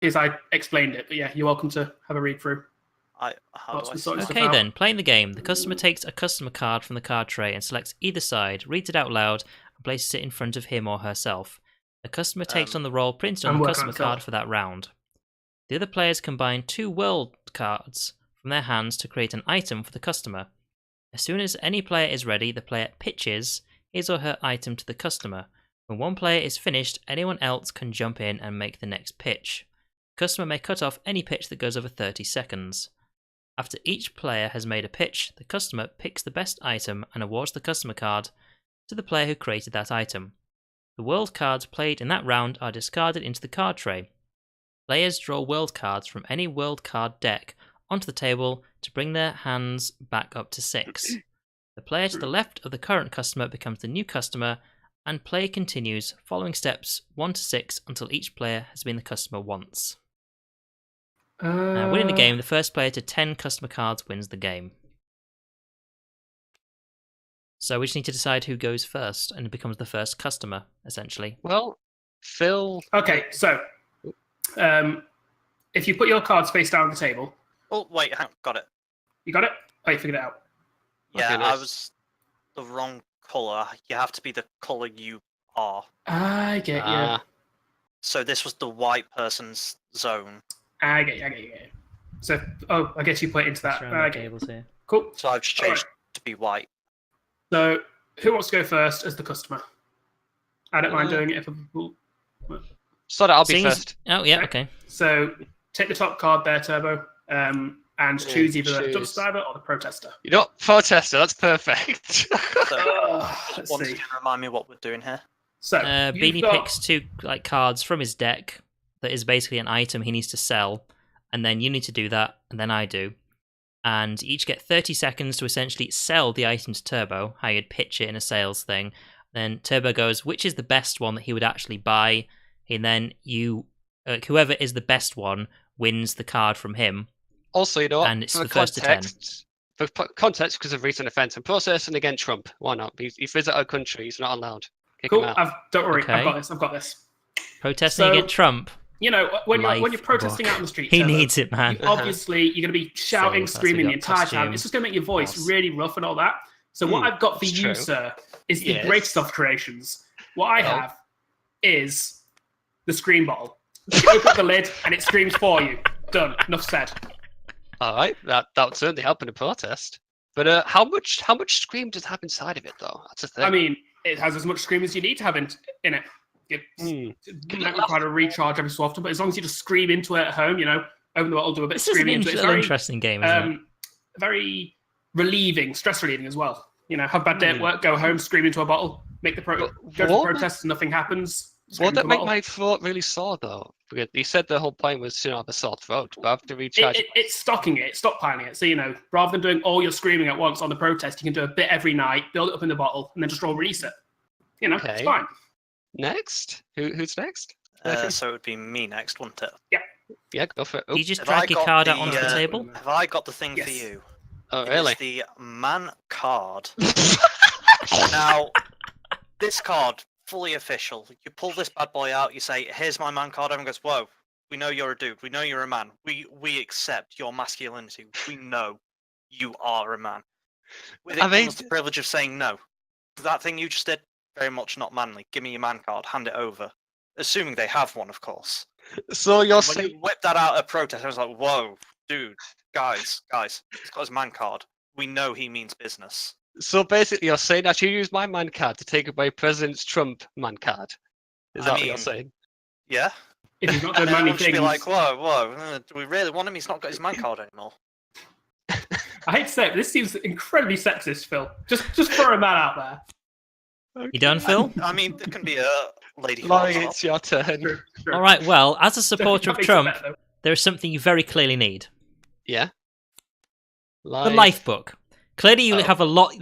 is I explained it, but yeah, you're welcome to have a read through. How do I see Stuff Okay out. then, playing the game. The customer takes a customer card from the card tray and selects either side, reads it out loud, and places it in front of him or herself. The customer takes on the role printed on I'm the working customer on it, card Phil. for that round. The other players combine 2 world cards from their hands to create an item for the customer. As soon as any player is ready, the player pitches his or her item to the customer. When one player is finished, anyone else can jump in and make the next pitch. The customer may cut off any pitch that goes over 30 seconds. After each player has made a pitch, the customer picks the best item and awards the customer card to the player who created that item. The world cards played in that round are discarded into the card tray. Players draw world cards from any world card deck onto the table to bring their hands back up to 6. The player to the left of the current customer becomes the new customer, and play continues following steps 1 to 6 until each player has been the customer once. Winning the game, the first player to 10 customer cards wins the game. So we just need to decide who goes first and becomes the first customer, essentially. Well, Phil. Okay, so if you put your cards face down on the table, Oh, wait, got it. you got it? Oh, you figured it out. Yeah, Okay, I nice. was the wrong colour. You have to be the colour you are. I get you. So this was the white person's zone. I get you. So, I guess you put it into that. Around the I get you. tables here. Cool. So I've just changed to be white. So, who wants to go first as the customer? I don't mind doing it if people. So that I'll be Seems- first. Oh, yeah, okay. So, take the top card there, Turbo, and choose either the choose. Subscriber or the Protester. You know what? Protester, that's perfect. So, Let's once see. again, remind me what we're doing here. So, Beanie you've got- picks 2 cards from his deck that is basically an item he needs to sell, and then you need to do that, and then I do. And you each get 30 seconds to essentially sell the item to Turbo, how you'd pitch it in a sales thing. Then Turbo goes, which is the best one that he would actually buy, and then whoever is the best one wins the card from him. Also, you know what? And it's For the first to 10. For context, because of recent events and processing against Trump, why not? He visited our country, he's not allowed. Kick Cool. him out. Don't worry. Okay. I've got this. Protesting So- against Trump. You know, when you're Life protesting book. out on the street, He Turbo, needs it, man. obviously you're going to be shouting, So, screaming the that's a entire good time. costume. It's just going to make your voice Yes. really rough and all that. So what I've got for that's you, true. sir, is the Yes. greatest of creations. What I Oh. have is the scream bottle. You open up the lid and it screams for you. Done. Enough said. All right, that would certainly help in a protest. But how much scream does it have inside of it, though? That's the thing. I mean, it has as much scream as you need to have in it. It might require a recharge every so often, but as long as you just scream into it at home, open the bottle, do a bit of This is an screaming into it. It's an very, interesting game, isn't it? very relieving, stress relieving as well. Have a bad day at work, go home, scream into a bottle, make the go to the what? protest, nothing happens. scream Would that into a make bottle. my throat really sore, though? Because you said the whole point was to have a sore throat, but I have to recharge. It's stocking it, it's stockpiling it. So, rather than doing all your screaming at once on the protest, you can do a bit every night, build it up in the bottle, and then just roll release it. It's Okay. fine. Next? Who's next? So it would be me next, wouldn't it? Yeah, go for it. Do you just Have I drag your got card out the, onto the table? Have I got the thing for Yes. you? Oh, It really? is the man card. Now, this card, fully official. You pull this bad boy out, you say, here's my man card. Everyone goes, whoa, we know you're a dude. We know you're a man. We accept your masculinity. We know you are a man. With it I mean- comes the privilege of saying no. That thing you just did, very much not manly. Give me your man card, hand it over. Assuming they have one, of course. So you're When saying you whip that out at protest, I was like, whoa, dude, guys, he's got his man card. We know he means business. so basically you're saying that you use my man card to take away President Trump man card. Is I that what you're mean- saying? Yeah? If you've got And the then manly I'll just things, be like, whoa, do we really want him? He's not got his man card anymore. I hate to say it, but this seems incredibly sexist, Phil. Just throw a man out there. You done, Phil? I mean, there can be a lady Laurie, for it's your turn. True. All right, well, as a supporter That of makes it Trump, better, though. there is something you very clearly need. Yeah? The Like, life book. Clearly you Oh. have a lot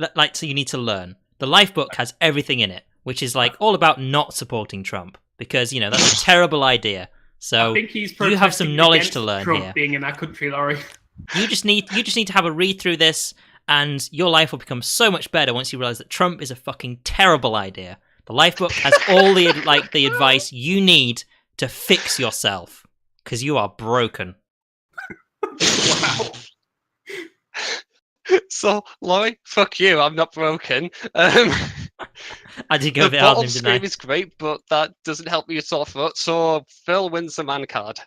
you need to learn. The life book has everything in it, which is all about not supporting Trump, because, that's a terrible idea. So I think he's you have some protesting knowledge against to learn Trump here. being in that country, Laurie. You just need to have a read through this, and your life will become so much better once you realize that Trump is a fucking terrible idea. The life book has all the advice you need to fix yourself. because you are broken. Wow. So, Laurie, fuck you. I'm not broken. I did go The a bit hard on bottom him, didn't scream I? is great, but that doesn't help me with sore throat. So Phil wins the man card.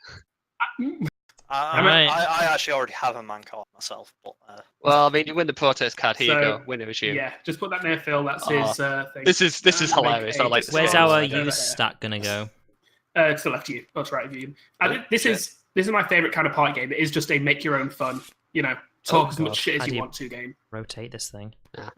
Alright. I actually already have a man card myself, but Well, I mean, you win the protest card. Here you So, go. Winner is you. Yeah, just put that near Phil. That's Aw. his thing. This is Make hilarious. I a like this. Where's decision. our Over use here. stat gonna go? It's the left of you. Oh, it's right of you. Oh, This shit. is my favorite kind of party game. It is just a make your own fun. You know, talk as God. much shit How as do you you- want to game. Rotate this thing. Uh,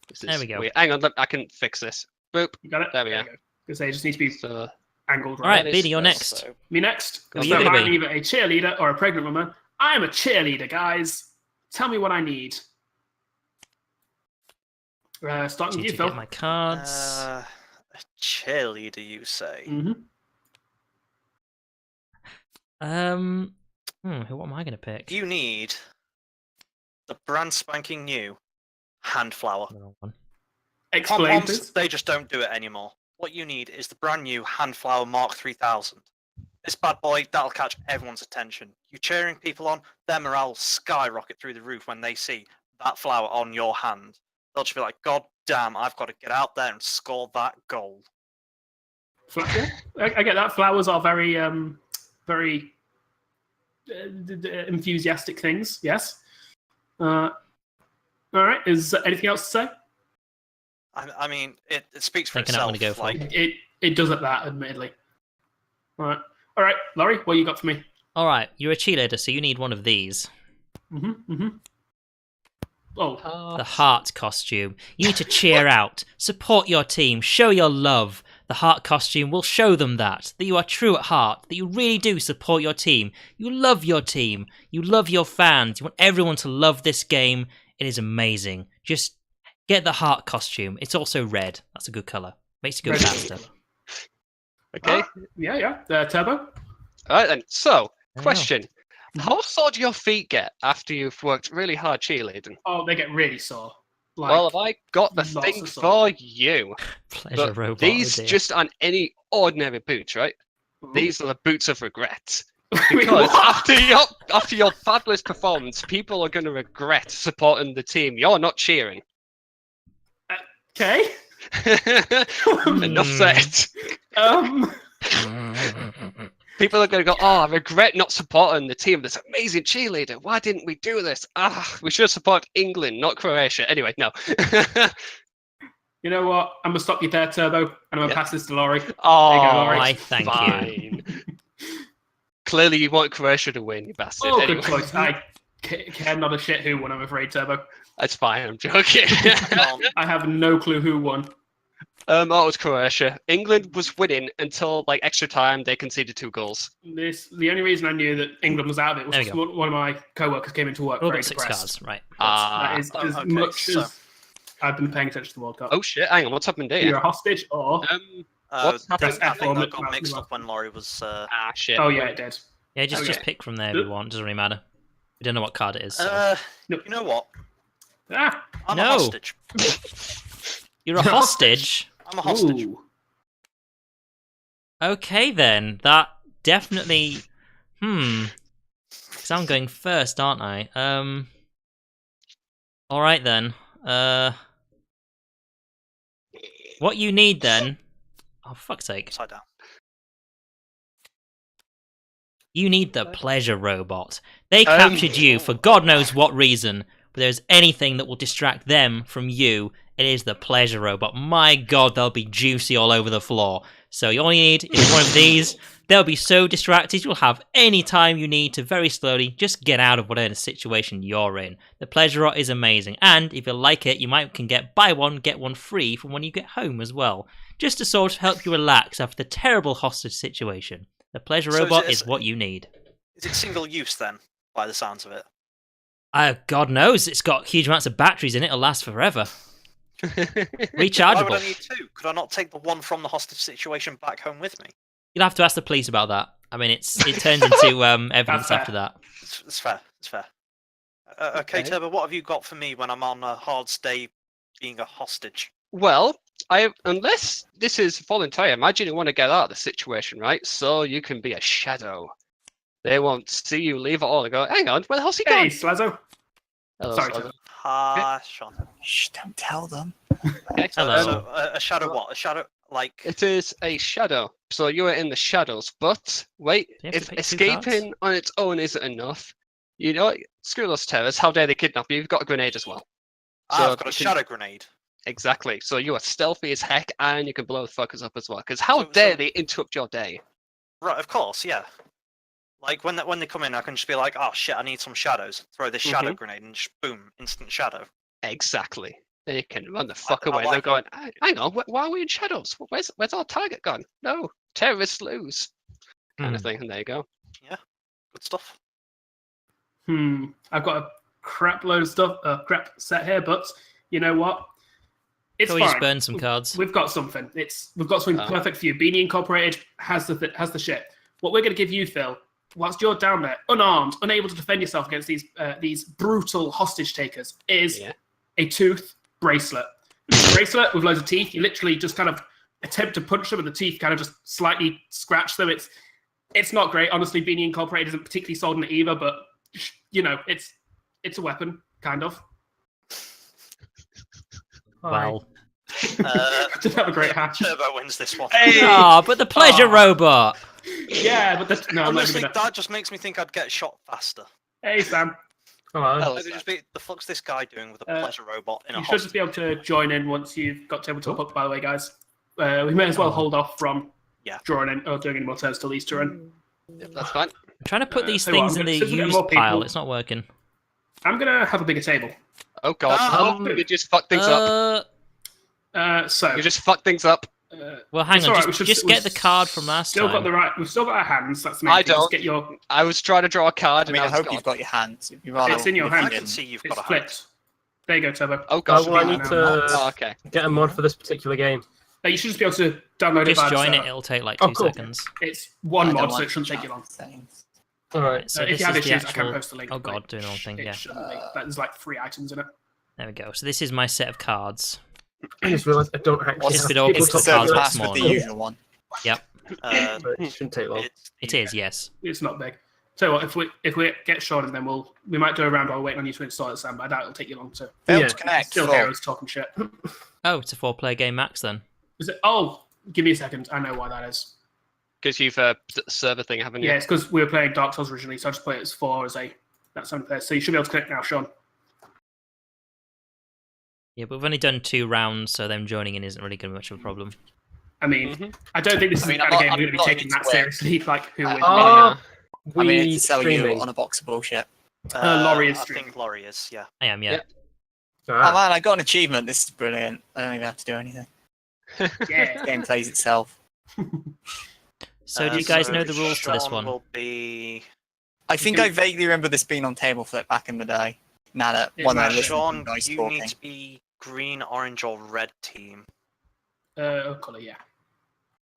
This is There we go. weird. Hang on, I can fix this. Boop. you got it. There we you are. go. Because they just need to be So angled All right, That is Beanie, you're fair, next. so Me next. Who are So you gonna I'm be? either a cheerleader or a pregnant woman. I am a cheerleader, guys. Tell me what I need. Starting with Need you, to Phil. get my cards. a cheerleader, you say? Mm-hmm. What am I gonna pick? You need the brand spanking new hand flower. The wrong one. Explain, Pom-poms, please. they just don't do it anymore. What you need is the brand new hand flower Mark 3000. This bad boy, that'll catch everyone's attention. You cheering people on, their morale will skyrocket through the roof when they see that flower on your hand. They'll just be like, God damn, I've got to get out there and score that goal. Yeah, I get that. Flowers are very, very enthusiastic things. Yes. All right. Is there anything else to say? I mean, it speaks for Thinking I'm itself. gonna go for like, It does at that, admittedly. All right, Laurie, what you got for me? All right, you're a cheerleader, so you need one of these. Oh, The heart costume. You need to cheer out, support your team, show your love. The heart costume will show them that you are true at heart, that you really do support your team. You love your team. You love your fans. You want everyone to love this game. It is amazing. Just get the heart costume. It's also red. That's a good color. Makes you go Red is faster. good. okay. Yeah. Turbo. All right then. So, There you question: how sore do your feet get after you've worked really hard cheerleading? Oh, they get really sore. Like, Well, have I got the lots thing of sore. for you? Pleasure But robot. these oh dear. just aren't any ordinary boots, right? Ooh. These are the boots of regret. Wait, Because what? after your fabulous performance, people are going to regret supporting the team. You're not cheering. Okay. Enough said. Um. People are going to go, oh, I regret not supporting the team. This amazing cheerleader. Why didn't we do this? We should support England, not Croatia. Anyway, no. You know what? I'm gonna stop you there, Turbo, and I'm gonna Yeah. pass this to Laurie. Oh, Laurie. Why, thank you. fine. Clearly, you want Croatia to win, you bastard. Oh, Anyway, good choice. I care not a shit who won. I'm afraid, Turbo. that's fine. I'm joking. I have no clue who won. Oh, it was Croatia. England was winning until like extra time. They conceded 2 goals. The only reason I knew that England was out of it was There we because one of my co-workers came into work Oh, very got 6 depressed. cards. Right. That is Oh, as okay, much so- as I've been paying attention to the World Cup. Oh shit! Hang on, what's happened You're here? a hostage, or What's I happened? think, I think that got F4 mixed up when Laurie was. Shit. oh yeah, it did. Yeah, just Okay. pick from there if you want. Doesn't really matter. We don't know what card it is. So. No. You know what? Ah, I'm No. a hostage. You're a hostage. I'm a hostage. ooh. Okay then, that definitely. Because I'm going first, aren't I? All right then. What you need then? Oh fuck's sake! Upside down. You need the pleasure robot. They captured you for God knows what reason. But there's anything that will distract them from you, it is the pleasure robot. My God, they'll be juicy all over the floor. So all you need is one of these. They'll be so distracted, you'll have any time you need to very slowly just get out of whatever situation you're in. The pleasure robot is amazing. And if you like it, you can get buy one, get one free from when you get home as well. Just to sort of help you relax after the terrible hostage situation. The pleasure So is robot it- is what you need. Is it single use then, by the sounds of it? God knows, it's got huge amounts of batteries in it. It'll last forever. Why would Rechargeable. I need 2? Could I not take the one from the hostage situation back home with me? You'll have to ask the police about that. I mean, it turns into evidence fair. after that. It's fair. It's fair. Okay, Okay. Turbo, what have you got for me when I'm on a hard stay being a hostage? Well, unless this is voluntary, I imagine you want to get out of the situation, right? So you can be a shadow. They won't see you leave at all. They go, hang on, where the hell's he Hey, gone? Slazzo. Hello, Sorry, Slazzo. Trevor. Ha, Sean. Shh, don't tell them. Okay, Hello. So a shadow what? A shadow like It is a shadow, so you are in the shadows. But wait, you have to if pick 2 escaping on its own isn't enough, you know, what? Screw those terrorists. How dare they kidnap you? You've got a grenade as well. So I've got a you can- shadow grenade. Exactly. So you are stealthy as heck, and you can blow the fuckers up as well. Because how So- dare so- they interrupt your day? Right, of course, yeah. Like when they come in, I can just be like, oh shit, I need some shadows. Throw this shadow grenade and just boom, instant shadow. Exactly. Then you can run the fuck I away. like They're going, hang on, why are we in shadows? Where's our target gone? No, terrorists lose. Kind of thing. And there you go. Good stuff. I've got a crap load of stuff, crap set here, but you know what? It's Can we fine. just burn some cards? We've got something. We've got something perfect for you. Beanie Incorporated has the shit. What we're going to give you, Phil, whilst you're down there, unarmed, unable to defend yourself against these brutal hostage takers, is a tooth bracelet. It's a bracelet with loads of teeth. You literally just kind of attempt to punch them, and the teeth kind of just slightly scratch them. It's not great, honestly. Beanie Incorporated isn't particularly sold in it either, but you know, it's a weapon, kind of. Well. Didn't have a great hatch. Turbo wins this one. Oh, but the pleasure robot. Yeah, but no, I'm not Honestly, gonna. that just makes me think I'd get shot faster. Hey, Sam. Hello. Hello, Like, it'd just be, the fuck's this guy doing with a pleasure robot in a You should just be able to join in once you've got Tabletop up, by the way, guys. We may as well hold off from drawing in or doing any more turns till these to run. Yep, that's fine. I'm trying to put these tell you what, things in the since we get used more people- pile. It's not working. I'm gonna have a bigger table. Oh god. You just fuck things up. So You just fuck things up. Well, hang It's on. alright, Just, we've just get the card from last still time. We've still got our hands. That's the main I thing. Just don't. get your. I was trying to draw a card, I mean, and I was hope gone. you've got your hands. It'd be rather It's in your if you hand. I can didn't. see you've It's got a hand. flipped. There you go, Turbo. Oh god. Well, I need to- Oh, okay. get a mod for this particular game. You should just be able to download it. Just via the join it. server. It'll take like Oh, 2 cool. seconds. It's one I don't mod, so want it shouldn't to take you long. settings. All right. Right, so If this you have is the issues, I can actual. post a link. Oh god, doing the wrong thing. It Yeah. shouldn't be. There's like 3 items in it. There we go. So this is my set of cards. I just realised I don't actually Just have been open Tabletop for cards Simulator, this Password the morning. usual one. Yep, but it shouldn't take long. it is. Yes. It's not big. So what, if we get Sean, and then we might do a round while we're waiting on you to install it, Sam. But I doubt it'll take you long. So Failed Yeah. to connect. still Full. heroes talking shit. Oh, it's a 4-player game max then. Is it? Oh, give me a second. I know why that is. Because you've server thing, haven't you? Yeah, it's because we were playing Dark Souls originally, so I just played it as 4 as that's unfair. So you should be able to connect now, Sean. Yeah, but we've only done 2 rounds, so them joining in isn't really going to be much of a problem. I mean, I don't think this is I mean, the I'm kind of not- game we're going to I'm be not taking into that it. seriously. Like who wins? Ah, I mean, we it's to sell streaming. you on a box of bullshit. Laurie is I streaming. think Laurie is, yeah. I am, yeah. Yeah. Oh Ah, man, I got an achievement. This is brilliant. I don't even have to do anything. Yeah. The game plays itself. So do you guys so know the rules to this Sean one? Will be... I think I vaguely remember this being on table flip back in the day. Now that It one I might- listened to Sean, you guys you talking. need to be green, orange, or red team. Colour, yeah.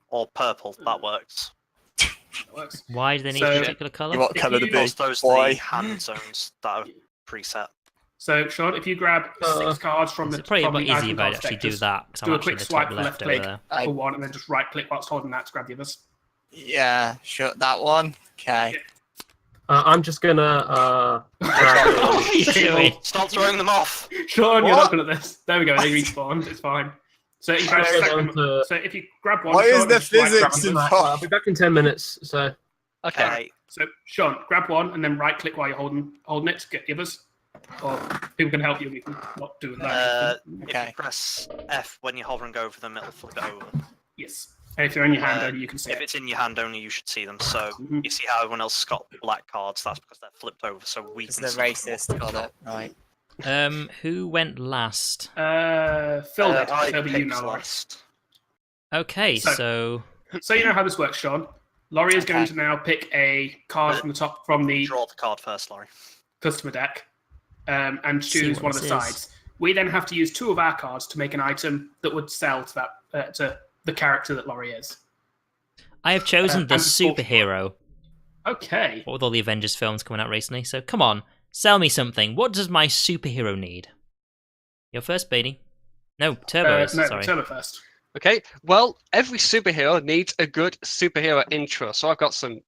Or purple, that works. That works. Why do they need So- a particular colour? You what If colour to you- be? Because those are Boy. the hand zones that are preset. So, Sean, if you grab 6 cards from the It's probably a from lot the easier item if I cards actually deck, do just that, because do I'm a actually quick in the swipe top for left left over click there. for one, and then just right click whilst holding that to grab the others. Yeah, sure. That one. Okay. I'm just gonna. What are you doing? Stop throwing them off! Sean, you're What? not good at this. There we go. They respawned. It's fine. So if you, grab Go stack down them- to- so if you grab one, What is Sean, the just right physics grab them. involved? I'll be back in 10 minutes. So Okay. Okay. So Sean, grab one and then right click while you're holding it to get the others. Or people can help you. We can not do that. If Okay. you press F when you're hovering over them, it'll flip it over. Yes. And if they're in your hand, Uh, only you can see If it. it's in your hand only, you should see them. So Mhm. you see how everyone else has got black cards? That's because they're flipped over, so we It's can the see them. racist. Got it. Right. Who went last? Phil did. I So it'll be you picked now, Laurie. last. Okay, So- so So you know how this works, Sean. Laurie is going Okay. to now pick a card from the top from the Draw the card first, Laurie. customer deck, and See choose what one of the this sides. is. We then have to use 2 of our cards to make an item that would sell to that to the character that Laurie is. I have chosen the and the sports superhero. Okay. With all the Avengers films coming out recently, so come on, sell me something. What does my superhero need? Your first, Beanie. No, Turbo is, no, sorry. Turbo first. Okay. Well, every superhero needs a good superhero intro, so I've got some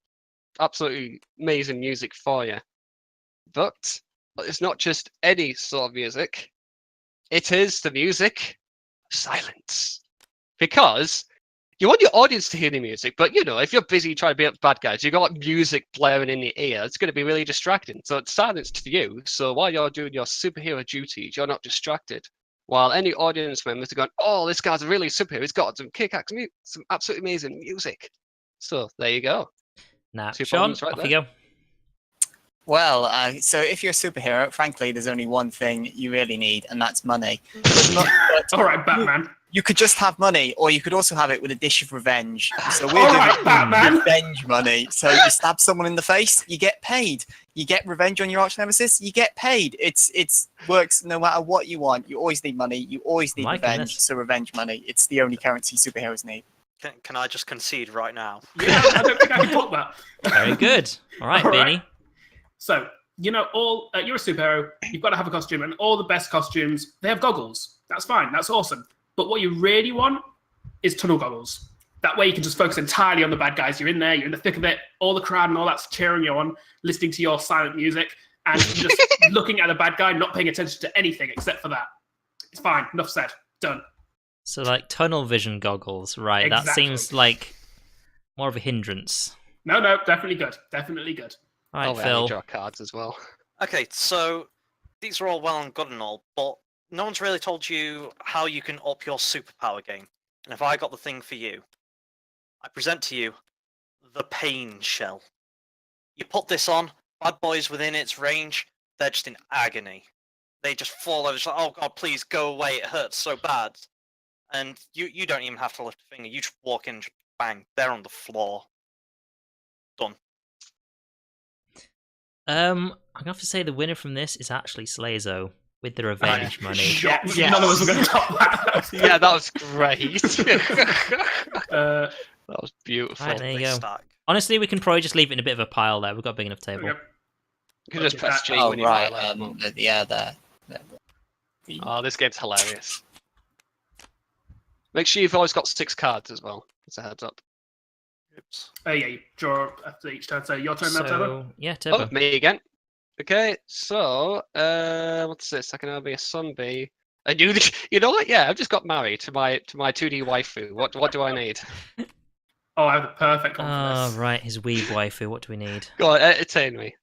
absolutely amazing music for you. But it's not just any sort of music. It is the music of silence. Because you want your audience to hear the music, but if you're busy trying to beat up the bad guys, you've got music blaring in your ear. It's going to be really distracting. So it's silence to you. So while you're doing your superhero duties, you're not distracted. While any audience members are going, "Oh, this guy's a really superhero. He's got some kick-ass music, some absolutely amazing music." So there you go. Nah, Two Sean, problems right off there. you go. Well, so if you're a superhero, frankly, there's only one thing you really need, and that's money. But All right, Batman. you could just have money, or you could also have it with a dish of revenge. So we're All doing right, Batman. revenge money. So you stab someone in the face, you get paid. You get revenge on your arch nemesis, you get paid. It's works no matter what you want. You always need money. You always need My revenge. goodness. So revenge money. It's the only currency superheroes need. Can I just concede right now? Yeah, I don't think I can put that. Very good. All right, All right. Beanie. So, you're a superhero, you've got to have a costume, and all the best costumes, they have goggles. That's fine, that's awesome. But what you really want is tunnel goggles. That way you can just focus entirely on the bad guys. You're in there, you're in the thick of it, all the crowd and all that's cheering you on, listening to your silent music, and you're just looking at the bad guy, not paying attention to anything except for that. It's fine, enough said, done. So, like, tunnel vision goggles, right? That Exactly. seems like more of a hindrance. No, definitely good, definitely good. All right, Oh, I Phil. need your cards as well. Okay, so these are all well and good and all, but no one's really told you how you can up your superpower game. And if I got the thing for you, I present to you the Pain Shell. You put this on, bad boys within its range, they're just in agony. They just fall over, just like, "Oh God, please go away, it hurts so bad." And you don't even have to lift a finger, you just walk in, just bang, they're on the floor. Done. I'm gonna have to say the winner from this is actually Slazo with the revenge money. Yeah, Yes. none of us are going to top that. Yeah, that was great. Uh, That was beautiful. Right, there you They go. stack. Honestly, we can probably just leave it in a bit of a pile there. We've got a big enough table. yep. You can just Okay, press that- G Oh, when you right. highlight them. Yeah, there. Oh, this game's hilarious. Make sure you've always got 6 cards as well. As a heads up. Oops. Yeah, you draw after each turn. So your turn now, Turbo. So, yeah, Turbo. Oh, me again. Okay, so what's this? I can either be a sunbee. And you know what? Yeah, I've just got married to my 2D waifu. What do I need? Oh, I have the perfect one for Oh, this. right, his weeb waifu. What do we need? Go on, entertain me.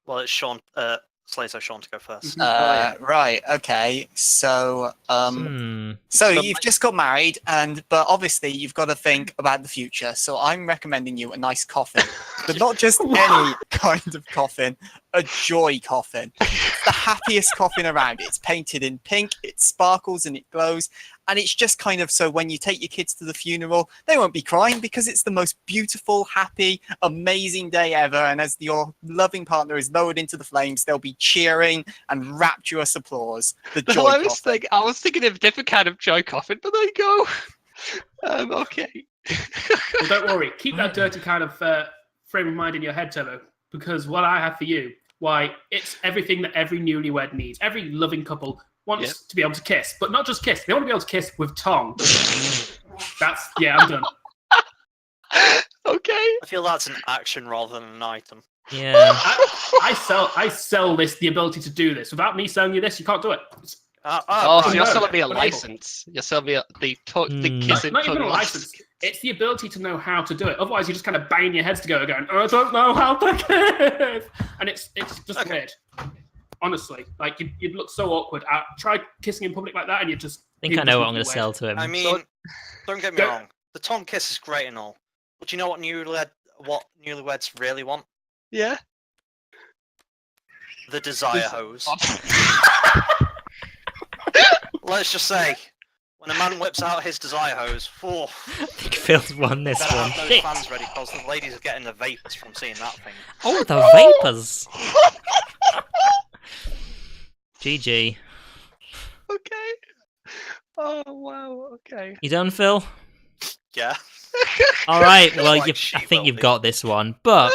Well, it's Sean, Slazo Sean to go first. Right. Okay. So, So you've just got married, but obviously you've got to think about the future. So I'm recommending you a nice coffin, but not just any kind of coffin, a joy coffin. It's the happiest coffin around. It's painted in pink, it sparkles and it glows, and it's just kind of so when you take your kids to the funeral, they won't be crying because it's the most beautiful, happy, amazing day ever. And as your loving partner is lowered into the flames, they'll be cheering and rapturous applause. The joy coffin. I was thinking of a different kind of joy coffin, but there you go. Okay. Well, don't worry. Keep that dirty kind of frame of mind in your head, Turbo, because what I have for you, it's everything that every newlywed needs. Every loving couple wants to be able to kiss, but not just kiss. They want to be able to kiss with tongue. I'm done. Okay. I feel that's an action rather than an item. yeah. I sell this the ability to do this. Without me selling you this, you can't do it. Oh, so right. you're selling me a Unable. license. You're selling me the kissing Not even a tongue license. It's the ability to know how to do it. Otherwise, you're just kind of banging your heads together, going, "I don't know how to kiss," and it's just weird. Honestly, like you'd look so awkward. Try kissing in public like that, and you just. I think I know what I'm going to sell to him. I mean, don't get me wrong. The tongue kiss is great and all, but you know what newlyweds really want? Yeah. The desire hose. Let's just say, when a man whips out his desire hose, I think Phil's won this better one. have those Shit. fans ready because the ladies are getting the vapors from seeing that thing. Oh, the vapors. GG. Okay. Oh wow. Okay. You done, Phil? Yeah. All right. Well, Like I she think will you've be. got this one, but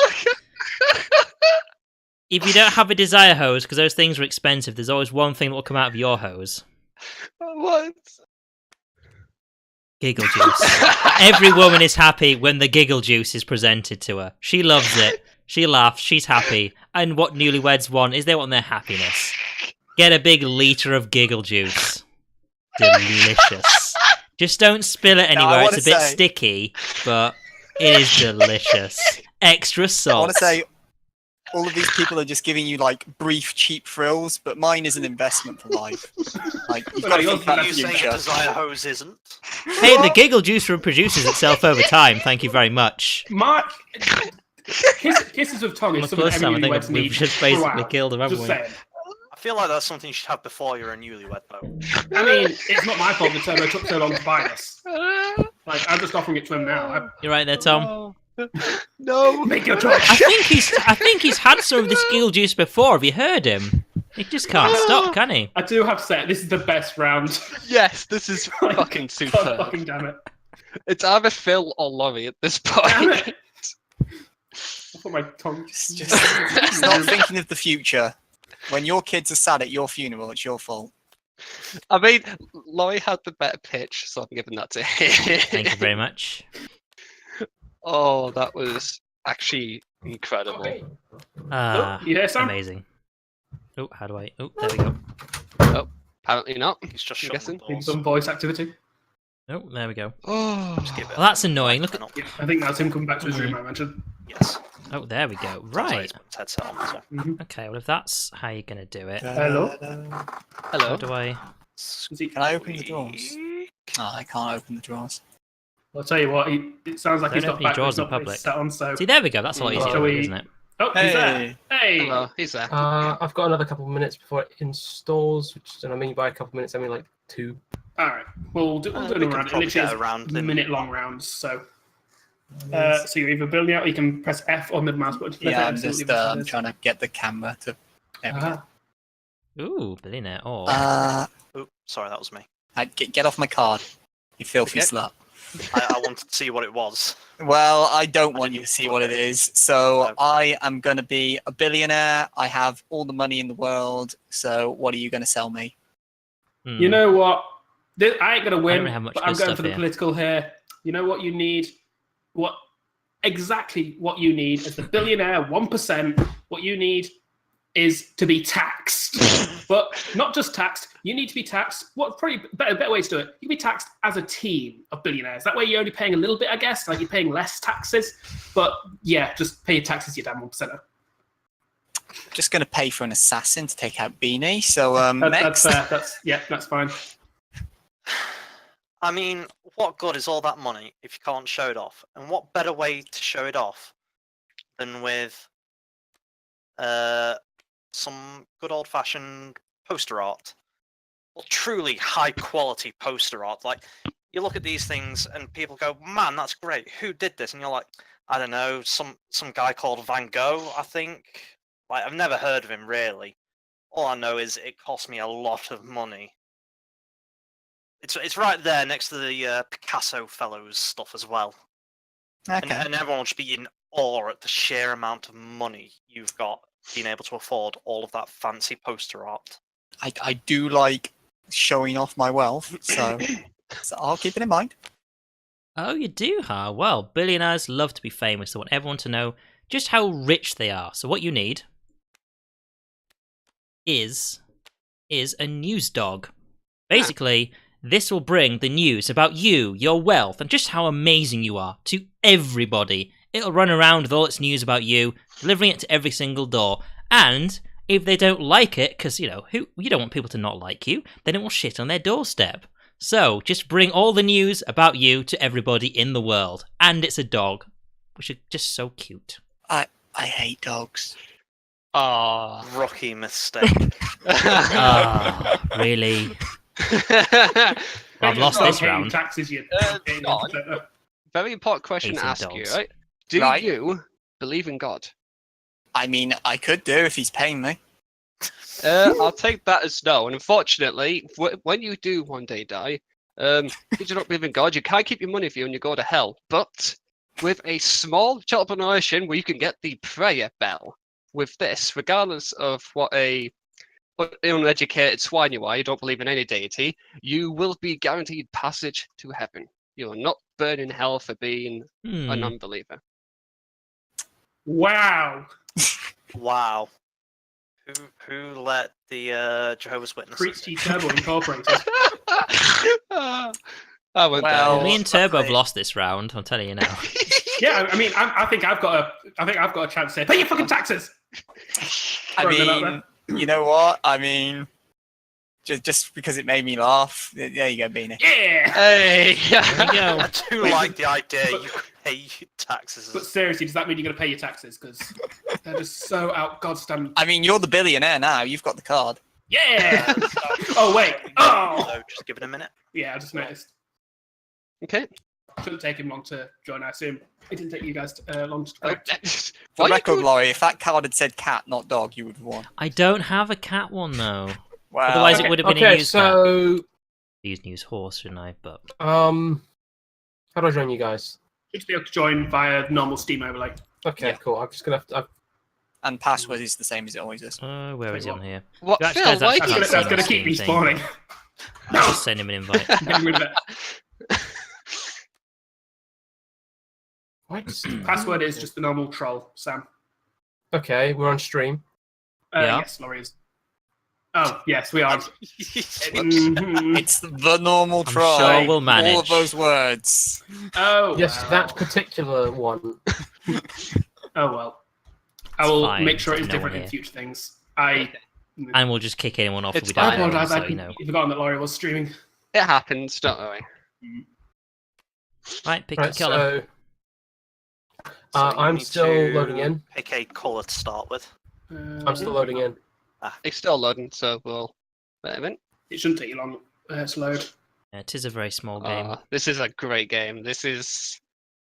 if you don't have a desire hose, because those things are expensive, there's always one thing that will come out of your hose. What? Giggle juice. Every woman is happy when the giggle juice is presented to her. She loves it. She laughs. She's happy. And what newlyweds want is they want their happiness. Get a big liter of giggle juice. Delicious. Just don't spill it Now, I anywhere. It's a wanna bit say- sticky, but it is delicious. Extra I salt. want to say, all of these people are just giving you like brief, cheap thrills, but mine is an investment for life. Like you've got to think about Are the you saying future. Desire Hose isn't? Hey, the giggle juice reproduces itself over time. Thank you very much. Mark, kisses of tongue On is the something plus every side, I think newlyweds we've need just basically throughout. killed them, haven't Just we? saying. I feel like that's something you should have before you're a newlywed, though. I mean, it's not my fault the Turbo took so long to buy this. Like, I'm just offering it to him now. You're right there, Tom. No. Make your choice. I think he's had some of this giggle juice before. Have you heard him? He just can't stop, can he? I do have to say, this is the best round. Yes, this is Like, fucking God superb. fucking damn it. It's either Phil or Laurie at this Damn point. it. I put my tongue. Just stop thinking of the future. When your kids are sad at your funeral, it's your fault. I mean, Laurie had the better pitch, so I'm giving that to him. Thank you very much. Oh, that was actually incredible. Ah, You hear, Sam? amazing. Oh, how do I? Oh, there we go. Apparently not. He's just I'm shutting guessing. the Need doors. some voice activity. Oh, there we go. Oh, Just give it Well, that's annoying. Look turn at. up. Yeah, I think that's him coming back to his room, I mentioned. Yes. Oh, there we go. Sounds like Right. he's put his headset on, so. Okay. Well, if that's how you're gonna do it, Hello? hello. how do I? Is he- Can I open the drawers? Oh, I can't open the drawers. I'll tell you what, it sounds like Don't he's not open your back, but drawers he's in not put his public. set on, so... See, there we go. That's a lot easier, Shall we- isn't it? Oh, he's there. Hey! Hey! Hello, he's there. I've got another couple of minutes before it installs, which and I mean by a couple of minutes, I mean like 2. Alright, we'll do We a could round. It probably literally get is around in- minute-long rounds, so... so you're either building out, or you can press F or mid-mouse button to flip Yeah, it I'm and see what just the other side I'm is. trying to get the camera to. There we go. Ah. Ooh, billionaire. Oh, Ooh, sorry, that was me. Get off my card, you filthy Okay. slut. I wanted to see what it was. Well, I don't I want you didn't to see look what at it it. is. So No. I am going to be a billionaire. I have all the money in the world. So what are you going to sell me? You know what? I ain't gonna win, really have much but I'm good going stuff for the here. political here. You know what you need? Exactly what you need as the billionaire 1%. What you need is to be taxed, but not just taxed. You need to be taxed. What probably better way to do it? You can be taxed as a team of billionaires. That way, you're only paying a little bit, I guess. Like you're paying less taxes, but yeah, just pay your taxes. You're damn 1%. Just going to pay for an assassin to take out Beanie. So That's next. fair. That's fine. I mean, what good is all that money if you can't show it off? And what better way to show it off than with some good old-fashioned poster art? Well, truly high-quality poster art. Like, you look at these things and people go, "Man, that's great. Who did this?" And you're like, "I don't know, some guy called Van Gogh, I think." Like, I've never heard of him really. All I know is it cost me a lot of money. It's right there next to the Picasso Fellows stuff as well. Okay. And everyone will just be in awe at the sheer amount of money you've got being able to afford all of that fancy poster art. I do like showing off my wealth, so I'll keep it in mind. Oh, you do, huh? Well, billionaires love to be famous. They want everyone to know just how rich they are. So what you need is a news dog. Basically, this will bring the news about you, your wealth, and just how amazing you are to everybody. It'll run around with all its news about you, delivering it to every single door. And if they don't like it, because, you don't want people to not like you, then it will shit on their doorstep. So, just bring all the news about you to everybody in the world. And it's a dog, which is just so cute. I hate dogs. Ah. Rookie mistake. Ah, really? I've lost Start this paying round. Taxes, you John. Very important question to 18 ask you, dogs. right? Do Right. you believe in God? I mean, I could do if he's paying me. I'll take that as no. And unfortunately, when you do one day die, you do not believe in God, you can't keep your money for you and you go to hell. But with a small charitable donation where you can get the prayer bell with this, regardless of what uneducated swine you are, you don't believe in any deity, you will be guaranteed passage to heaven. You will not burn in hell for being a non-believer. Wow. Wow. Who let the Jehovah's Witnesses? Preachy Turbo Incorporated. I went Well, there. Me and Turbo have luckily- lost this round. I'm telling you now. Yeah, I mean, I think I've got a chance here. Pay your fucking taxes. I Throwing that out mean, you know what? I mean, just because it made me laugh. There you go, Beanie. Yeah. Hey! There we go. I do like the idea you pay taxes. But seriously, does that mean you're going to pay your taxes? Because they're just so out goddamn. I mean, you're the billionaire now. You've got the card. Yeah. Oh wait. Oh. So just give it a minute. Yeah, I just noticed. Okay. Shouldn't take him long to join. I assume it didn't take you guys long to. Oh, Right. For why you record, doing- Laurie, if that card had said cat, not dog, you would have won. I don't have a cat one though. Well, Otherwise, it would have been a Okay, news cat. so Use news horse, shouldn't I? But how do I join you guys? Should be able to join via normal Steam overlay. Okay, Yeah. cool. I'm just gonna have to. and password is the same as it always is. where is he on here? What, You actually Phil, guys why actually do you can't That's see going my to keep me Steam thing. spawning. I'll just send him an invite. Getting rid of it. What? Password is just the normal troll, Sam. Okay, we're on stream. Yeah. Yes, Laurie is. Oh, yes, we are. Mm. Mhm. It's the normal I'm troll. sure we'll All manage. of those words. Oh, Yes, wow. that particular one. Oh, well. I It's will fine, make sure there's it's no different one in here. future things. I And we'll just kick anyone off It's if we don't I know. apologize. So I'd you know. forgotten that Laurie was streaming. It happens, don't worry. Right, pick Right, your colour. so So you I'm need still to loading in. Pick a colour to start with. I'm still loading in. It's still loading, so we'll wait a minute. It shouldn't take you long to load. Yeah, it is a very small game. This is a great game. This is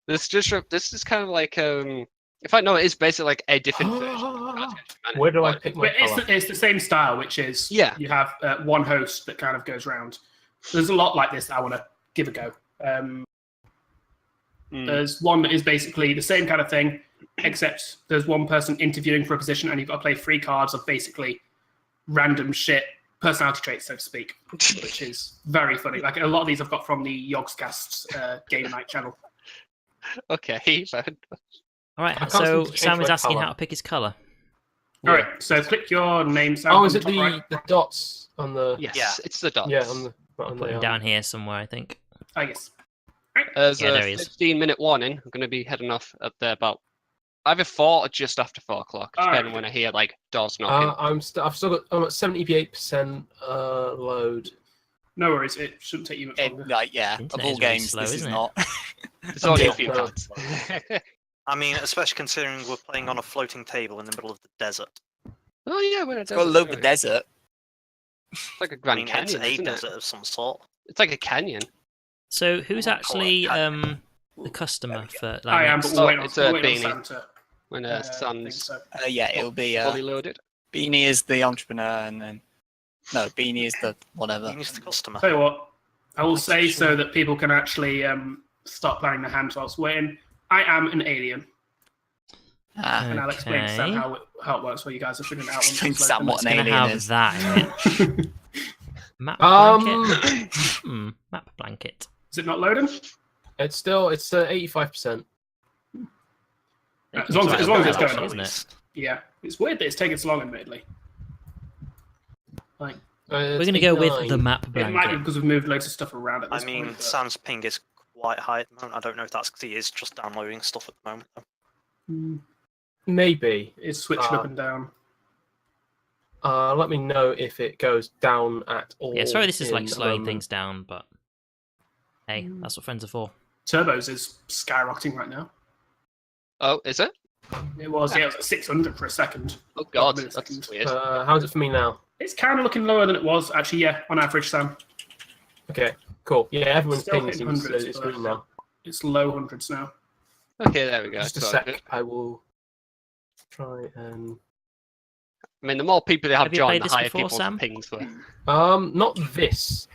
kind of like in fact no, it is basically like a different version. Where do I pick my But color? it's the same style, which is Yeah. you have one host that kind of goes round. There's a lot like this that I want to give a go. There's one that is basically the same kind of thing, except there's one person interviewing for a position, and you've got to play 3 cards of basically random shit, personality traits, so to speak, which is very funny. Like a lot of these I've got from the Yogscast game night channel. Okay, but All right, I can't so seem to change Sam is my asking colour. how to pick his colour. All right, so click your name. Sam, Oh, on is it top the right. the dots on the? yes, Yeah. it's the dots. Yeah, on the. On Put him the down here somewhere, I think. Oh, yes. There's Yeah, a there he is. 15-minute warning. I'm going to be heading off at there about either 4 or just after 4 o'clock, Alright. depending when I hear like doors knocking. I'm at 78% load. No worries, it shouldn't take you much longer. Yeah, of Internet all is really games, slow, this is isn't it? not. It's only a few no. minutes. I mean, especially considering we're playing on a floating table in the middle of the desert. Oh yeah, we're in a It's got a desert, load of anyway. desert. It's like a I Grand mean, Canyon, it's a isn't desert it? of some sort. It's like a canyon. So who's I won't call it actually canyon. the customer for like, I am, but next- we're waiting on, it's we're a waiting on beanie. Sam to When think Sun's so. Yeah, it'll be fully loaded. Beanie is the entrepreneur, and then no, Beanie is the whatever. Use the customer. Tell you what, I will say so that people can actually start planning their hands whilst waiting. I am an alien, Ah, and I'll explain to Sam Okay. how it works while you guys are figuring it out. Explain once to it's Sam what It's loaded. an gonna alien have is. that in it. Map blanket. Map blanket. Is it not loading? It's 85%. As long as it's going, isn't it? Yeah, it's weird that it's taking so long, admittedly. Like We're gonna go with the map it might be blanket. because we've moved loads of stuff around at I this mean, point. but- Sam's ping is quite high at the moment. I don't know if that's because he is just downloading stuff at the moment. Though. Maybe. It's switching up and down. Let me know if it goes down at all. Yeah, sorry, this is like in a slowing moment. things down, but hey, that's what friends are for. Turbos is skyrocketing right now. Oh, is it? It was at 600 for a second. Oh god, Wait a that's second. weird. How's it for me now? It's kind of looking lower than it was actually. Yeah, on average, Sam. Okay, cool. Yeah, everyone's Still ping hitting seems hundreds, it's but- green now. It's low hundreds now. Okay, there we go. Just a sorted. sec. I will try and. I mean, the more people they have Have you joined, played the this higher before, people's Sam? pings were. Not this,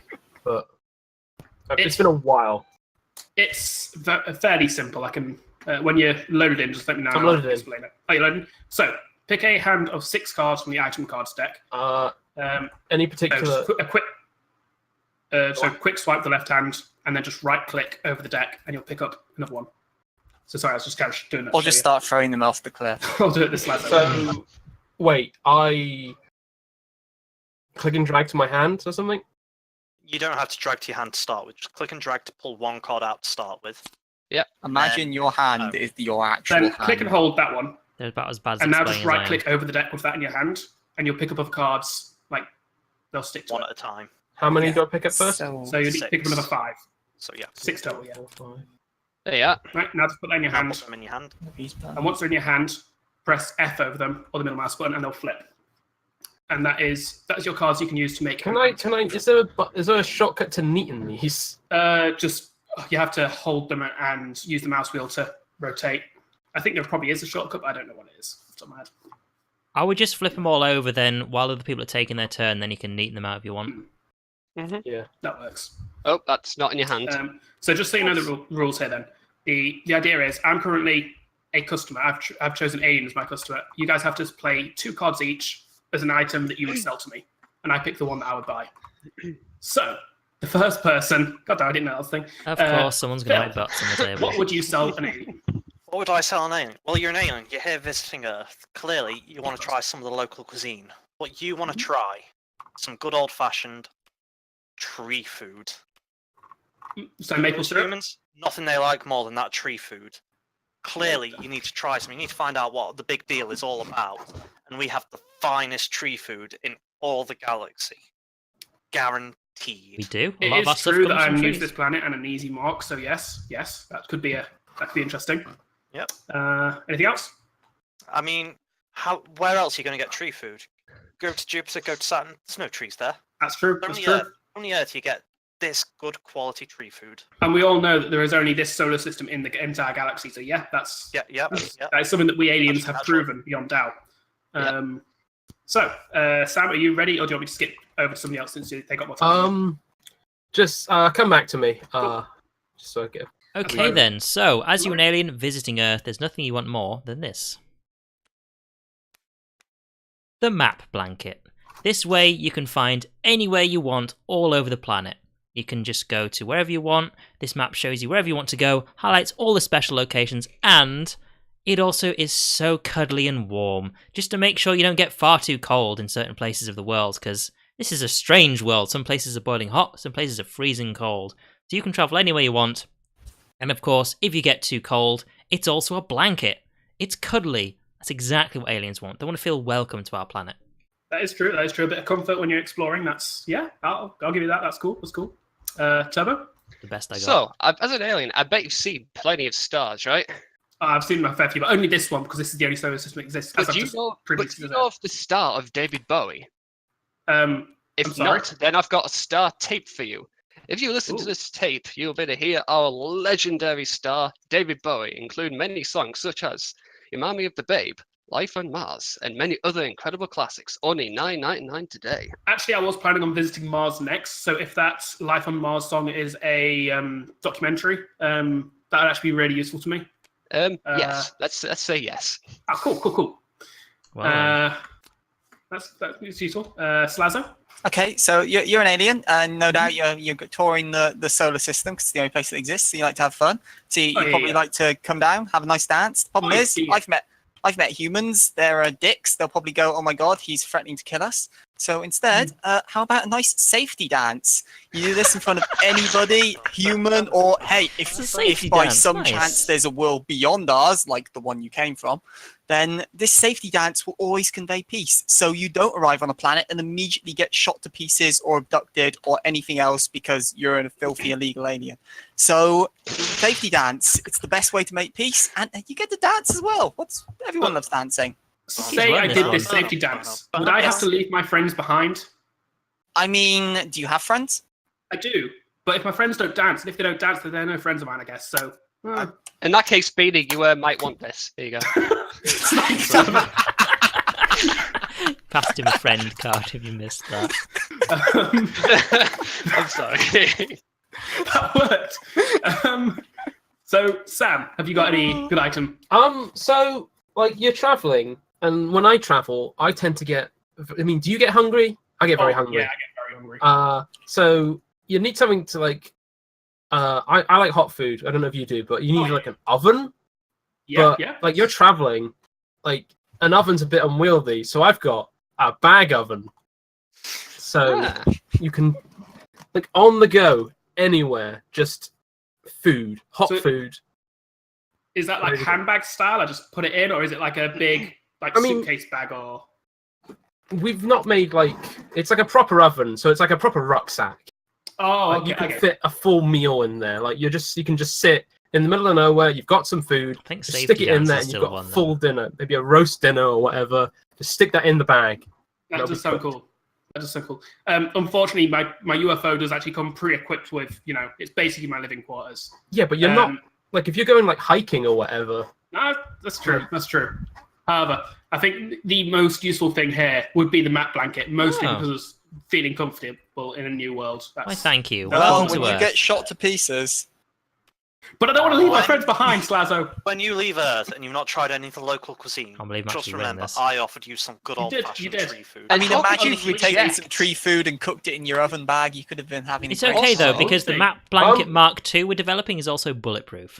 but it's been a while. It's fairly simple. I can when you're loaded in, just let me know. I'm and I'll loaded in. explain it. Are you loaded? So pick a hand of 6 cards from the item cards deck. Any So particular? just a quick. So quick swipe the left hand, and then just right click over the deck, and you'll pick up another one. So sorry, I was just kind of doing that. Or just start throwing them off the cliff. I'll do it this last. So, wait, I click and drag to my hand or something? You don't have to drag to your hand to start with. Just click and drag to pull one card out to start with. Imagine your hand is your actual Then hand. click and hold that one, They're about as bad as and now explaining just as I am. right-click over the deck with that in your hand, and you'll pick up other cards. Like they'll stick to One it. at a time. How many Yeah. do I pick up first? So you need to pick up another 5, So yeah. 6 total. Yeah. 4, 5. There you are. Right now, just put that in your Now hand, put them in your hand. and once they're in your hand, press F over them or the middle mouse button, and they'll flip. And that is your cards you can use to make. Can I? Is there a shortcut to neaten these? Just you have to hold them and use the mouse wheel to rotate. I think there probably is a shortcut, but I don't know what it is. Off the top of my head. I would just flip them all over then while other people are taking their turn, then you can neaten them out if you want. Yeah. That works. Oh, that's not in your hand. So just so you know the rules here, then the idea is I'm currently a customer. I've chosen Alien as my customer. You guys have to play 2 cards each as an item that you would sell to me, and I pick the one that I would buy. So the first person, God damn, I didn't know that was a thing. Of course, someone's going to write butts on the table. What would you sell an alien? What would I sell an alien? Well, you're an alien. You're here visiting Earth. Clearly, you want to try some of the local cuisine. What you want to try? Some good old-fashioned tree food. So maple syrup. Humans, nothing they like more than that tree food. Clearly, you need to try something. You need to find out what the big deal is all about. And we have the finest tree food in all the galaxy. Guaranteed. We do. A It lot of our is stuff true that comes from I'm new to trees. this planet and an easy mark. So yes, that could be interesting. Yep. Anything else? I mean, where else are you going to get tree food? Go to Jupiter, go to Saturn. There's no trees there. That's true. That's true. Only Earth you get this good quality tree food. And we all know that there is only this solar system in the entire galaxy. So yeah, that's that is something that we aliens have proven beyond doubt. So, Sam, are you ready, or do you want me to skip over to somebody else since they got more time? Just come back to me. Cool. Just so I get. Okay then, so as you're an alien visiting Earth, there's nothing you want more than this. The map blanket. This way you can find anywhere you want all over the planet. You can just go to wherever you want. This map shows you wherever you want to go, highlights all the special locations, and it also is so cuddly and warm, just to make sure you don't get far too cold in certain places of the world, because this is a strange world. Some places are boiling hot, some places are freezing cold. So you can travel anywhere you want. And of course, if you get too cold, it's also a blanket. It's cuddly. That's exactly what aliens want. They want to feel welcome to our planet. That is true. That is true. A bit of comfort when you're exploring. I'll give you that. That's cool. Turbo? The best I got. So, as an alien, I bet you've seen plenty of stars, right? I've seen my fair few, but only this one because this is the only solar system that exists. But do you know of the star of David Bowie? If sorry? not, then I've got a star tape for you. If you listen to this tape, you'll be able to hear our legendary star, David Bowie, include many songs such as Remind Me of the Babe, Life on Mars, and many other incredible classics, only $9.99 today. Actually, I was planning on visiting Mars next, so if that Life on Mars song is a documentary, that would actually be really useful to me. Yes, let's say yes. Ah, cool. Wow. That's useful. Slazzo? Okay, so you're an alien, and no doubt you're touring the solar system because it's the only place that exists. So you like to have fun. So you probably like to come down, have a nice dance. The problem is, I've met humans. They're dicks. They'll probably go, "Oh my god, he's threatening to kill us." So instead, how about a nice safety dance? You do this in front of anybody, human, or hey, if by some chance there's a world beyond ours, like the one you came from, then this safety dance will always convey peace. So you don't arrive on a planet and immediately get shot to pieces or abducted or anything else because you're a filthy illegal alien. So safety dance, it's the best way to make peace, and you get to dance as well. Everyone loves dancing. Say I did this safety dance. Would I have to leave my friends behind? I mean, do you have friends? I do. But if my friends don't dance, and if they don't dance, then they're no friends of mine, I guess. So, In that case, Beanie, you might want this. There you go. Passed him a friend card if you missed that. I'm sorry. That worked. So, Sam, have you got any good item? So like you're traveling, and when I travel, I tend to get. I mean, do you get hungry? I get very hungry. Yeah, I get very hungry. So you need something to like. I like hot food. I don't know if you do, but you need like an oven Yeah, but yeah. like you're traveling, like an oven's a bit unwieldy, so I've got a bag oven, so Ah, you can like on the go anywhere, just food, hot So- food. Is that like Ready to go. handbag style? I just put it in, or is it like a big like I mean- suitcase bag? Or We've not made like it's like a proper oven, so it's like a proper rucksack. oh, Like okay, you can okay. fit a full meal in there. Like you can just sit in the middle of nowhere. You've got some food. I think Just safety stick it in dance there, is and you've still got a one. full dinner, maybe a roast dinner or whatever. Just stick that in the bag. That That'll does be sound cooked. cool. That does sound cool. Unfortunately, my UFO does actually come pre-equipped with, it's basically my living quarters. Yeah, but you're not Um, like if you're going like hiking or whatever. No, that's true. That's true. However, I think the most useful thing here would be the mat blanket, mostly Oh. because it's feeling comfortable in a new world. Why, That's... thank you. Well, Welcome Well, to when you Earth. get shot to pieces, But I don't want to leave my When- friends behind, Slazo. When you leave Earth and you've not tried any of the local cuisine, Can't believe I'm just actually winning remember this. I offered you some good You old did, you fashioned did. tree food. I mean, How could imagine you if we'd taken reject? some tree food and cooked it in your oven bag. You could have been having. It's great okay though, time. because the thing. map blanket Um, Mark II we're developing is also bulletproof.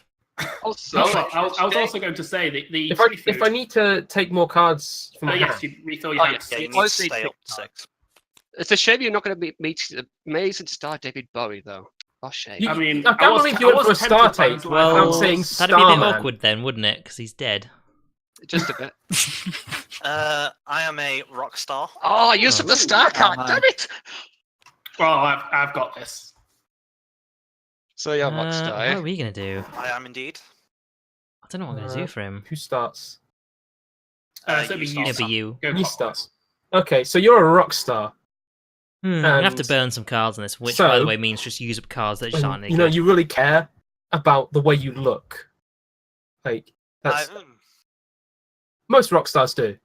also, I was also going to say that the If tree food... I need to take more cards from my yes, hand, you refill your Oh, hands. Yeah, you It's need to honestly stay up TikTok. 6. it's a shame you're not going to meet the amazing star David Bowie, though. Oh, shame. You- I mean, I can't believe you went for a star tempted by take. his Well, life. I'm saying that'd be a bit Starman. awkward then, wouldn't it? Because he's dead. Just a bit. I am a rock star. Oh, you took the star card, man. damn it! Well, I've got this. So you're a rock What star, are eh? we gonna do? I am indeed. I don't know what I'm gonna do for him. Who starts? So you it'd be start. you. It'll be you. Go You clockwise. start. Okay, so you're a rock star. I'm gonna have to And- burn some cards on this, which, by the So- way, means just use up cards that just aren't any You know, good. you really care about the way you look. Like I, that's most rock stars do.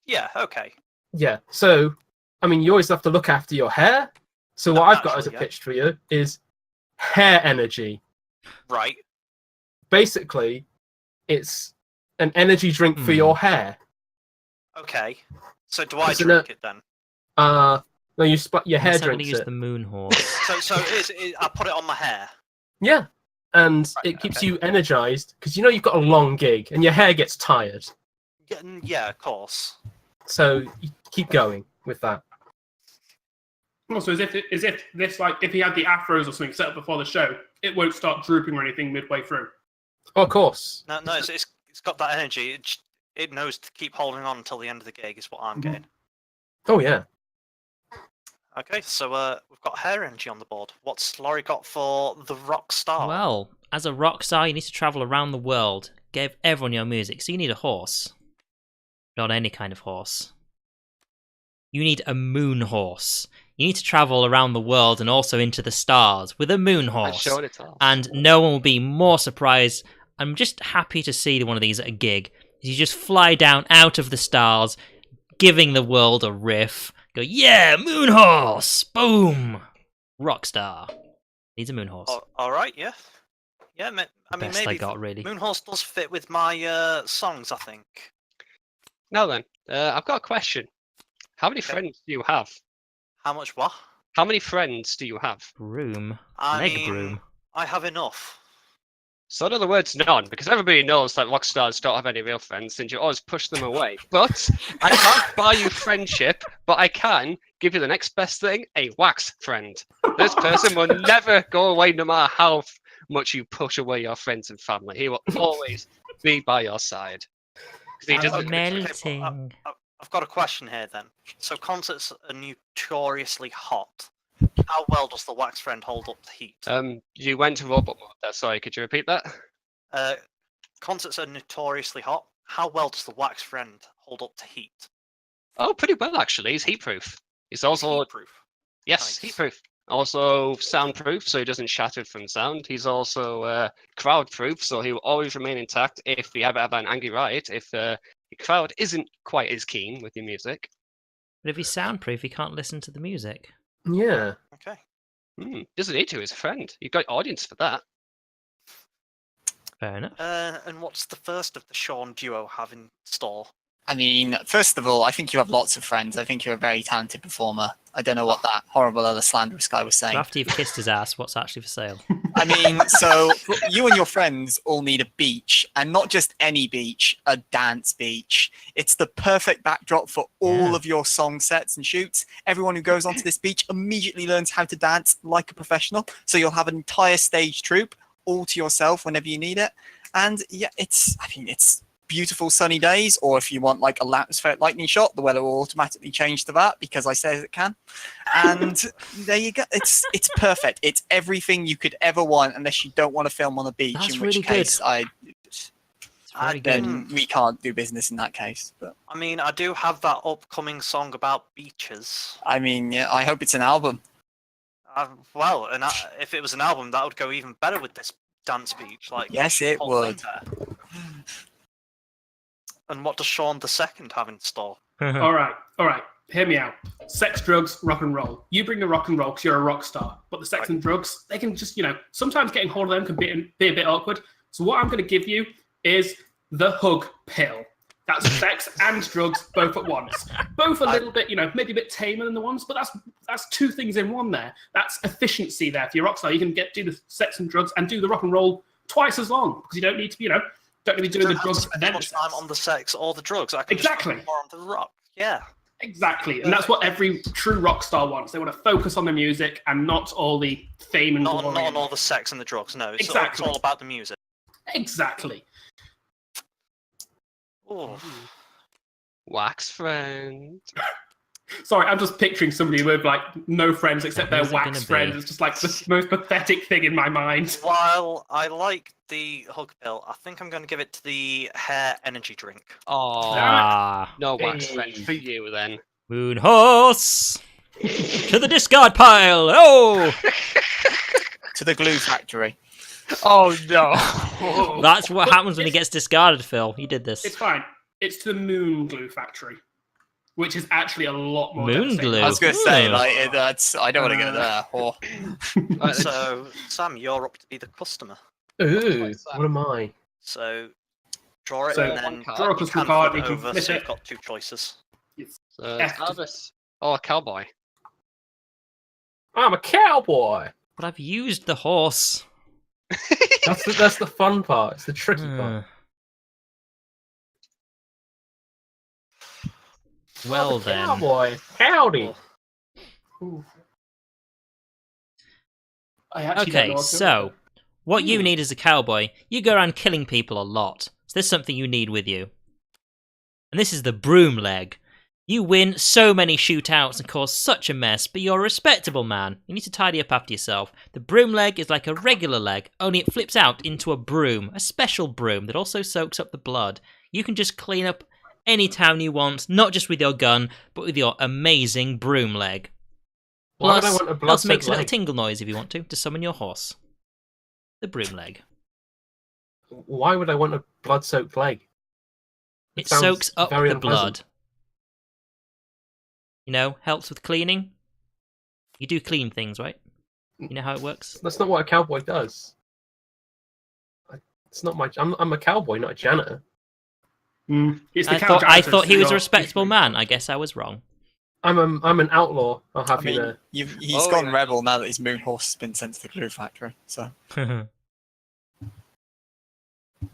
yeah, okay. Yeah. So, I mean, you always have to look after your hair. So what I've got as a Naturally, yeah. pitch for you is hair energy. Right. Basically, it's an energy drink for your hair. Okay. So do I Isn't drink it then? No, your hair Unless I'm gonna drinks use it. the moon horse. So I put it on my hair. Yeah, and Right, it keeps okay. you energized because you know you've got a long gig and your hair gets tired. Yeah, of course. So you keep going with that. Also, as if this, like, if he had the afros or something set up before the show, it won't start drooping or anything midway through. Oh, of course. No, it's got that energy. It knows to keep holding on until the end of the gig is what I'm getting. Oh yeah. Okay, so we've got hair energy on the board. What's Laurie got for the rock star? Well, as a rock star, you need to travel around the world, give everyone your music, so you need a horse. Not any kind of horse. You need a moon horse. You need to travel around the world and also into the stars with a moon I horse. showed it all. And no one will be more surprised. I'm just happy to see one of these at a gig. You just fly down out of the stars, giving the world a riff. Go, yeah, moon horse! Boom! Rockstar. Needs a moon horse. All right, yeah. Yeah, I mean, Best maybe I got, really. Moonhorse does fit with my songs, I think. Now then, I've got a question. How many Okay. friends do you have? How much what? How many friends do you have? Broom. I Mega mean, broom. I have enough. So in other words, none, because everybody knows that rock stars don't have any real friends, and you always push them away. But I can't buy you friendship, but I can give you the next best thing, a wax friend. This person will never go away no matter how much you push away your friends and family. He will always be by your side. 'Cause he doesn't- Melting. I've got a question here then. So concerts are notoriously hot. How well does the wax friend hold up to heat? You went to robot mode there. Sorry, could you repeat that? Concerts are notoriously hot. How well does the wax friend hold up to heat? Oh, pretty well actually. He's heat-proof. He's also Heatproof. yes, Nice. heat-proof. Also soundproof, so he doesn't shatter from sound. He's also crowd-proof, so he will always remain intact if you ever have an angry riot. If the crowd isn't quite as keen with your music. But if he's soundproof, he can't listen to the music. Yeah. Okay. Doesn't need to. He's a friend. You've got audience for that. Fair enough. And what's the first of the Sean duo have in store? I mean, first of all, I think you have lots of friends. I think you're a very talented performer. I don't know what that horrible other slanderous guy was saying. So after you've kissed his ass, what's actually for sale? I mean, so you and your friends all need a beach, and not just any beach, a dance beach. It's the perfect backdrop for all Yeah. of your song sets and shoots. Everyone who goes onto this beach immediately learns how to dance like a professional. So you'll have an entire stage troupe all to yourself whenever you need it. And yeah, it's beautiful sunny days, or if you want like a atmospheric lightning shot, the weather will automatically change to that because I say it can. And there you go. It's perfect. It's everything you could ever want, unless you don't want to film on a beach. That's in really which case, It's very good. then we can't do business in that case. But I mean, I do have that upcoming song about beaches. I mean, yeah, I hope it's an album. Well, and if it was an album, that would go even better with this dance beach. Like, Yes, it whole would. thing there. And what does Sean II have in store? All right. Hear me out. Sex, drugs, rock and roll. You bring the rock and roll because you're a rock star. But the sex and drugs, they can just, sometimes getting hold of them can be a bit awkward. So what I'm going to give you is the hug pill. That's sex and drugs both at once. Both a little bit, maybe a bit tamer than the ones, but that's two things in one there. That's efficiency there. For your rock star, you can do the sex and drugs and do the rock and roll twice as long because you don't need to be, don't need to be doing the drugs and then much time on the sex or the drugs. I can Exactly. just more on the rock. Yeah. Exactly, and that's what every true rock star wants. They want to focus on the music and not all the fame and Not glory. on all the sex and the drugs. No, it's Exactly. all about the music. Exactly. Oh. Wax friend. Sorry, I'm just picturing somebody with like no friends except their Who's it wax gonna friend. be? It's just like the most pathetic thing in my mind. While I like the hug pill, I think I'm going to give it to the hair energy drink. Oh, Ah, no wax Hey. friend for you then. moon horse to the discard pile. Oh, To the glue factory. Oh no. that's what happens when he gets discarded. Phil, you did this. It's fine. It's to the moon glue factory, which is actually a lot more. Moon devastating. glue? I was going to say, Ooh. like, that's. I don't want to go there. Oh. Right, So, Sam, you're up to be the customer. Ooh, what am I? So, draw it So, and then one card. Draw a you custom can card, flip you it can over, flip so it. you've got two choices. So, F- Scarbeus. Oh, a cowboy. I'm a cowboy. But I've used the horse. That's the fun part. It's the tricky part. Well I'm a then. cowboy. Howdy. Ooh. I actually don't know Okay, what to do so with it. what you need as a cowboy, you go around killing people a lot. So there's something you need with you. And this is the broom leg. You win so many shootouts and cause such a mess, but you're a respectable man. You need to tidy up after yourself. The broom leg is like a regular leg, only it flips out into a broom, a special broom that also soaks up the blood. You can just clean up any town you want, not just with your gun, but with your amazing broom leg. Why would I Plus, want a it also blood-soaked makes a little leg? tingle noise if you want to summon your horse. The broom leg. Why would I want a blood-soaked leg? It sounds soaks up very the unpleasant. blood. You know, helps with cleaning. You do clean things, right? You know how it works? That's not what a cowboy does. It's not my. I'm a cowboy, not a janitor. It's the I counter thought answers he to was a your respectable usual- man. I guess I was wrong. I'm an outlaw. I'll have I you mean, know. he's Oh, gone yeah. rebel now that his moon horse has been sent to the glue factory. So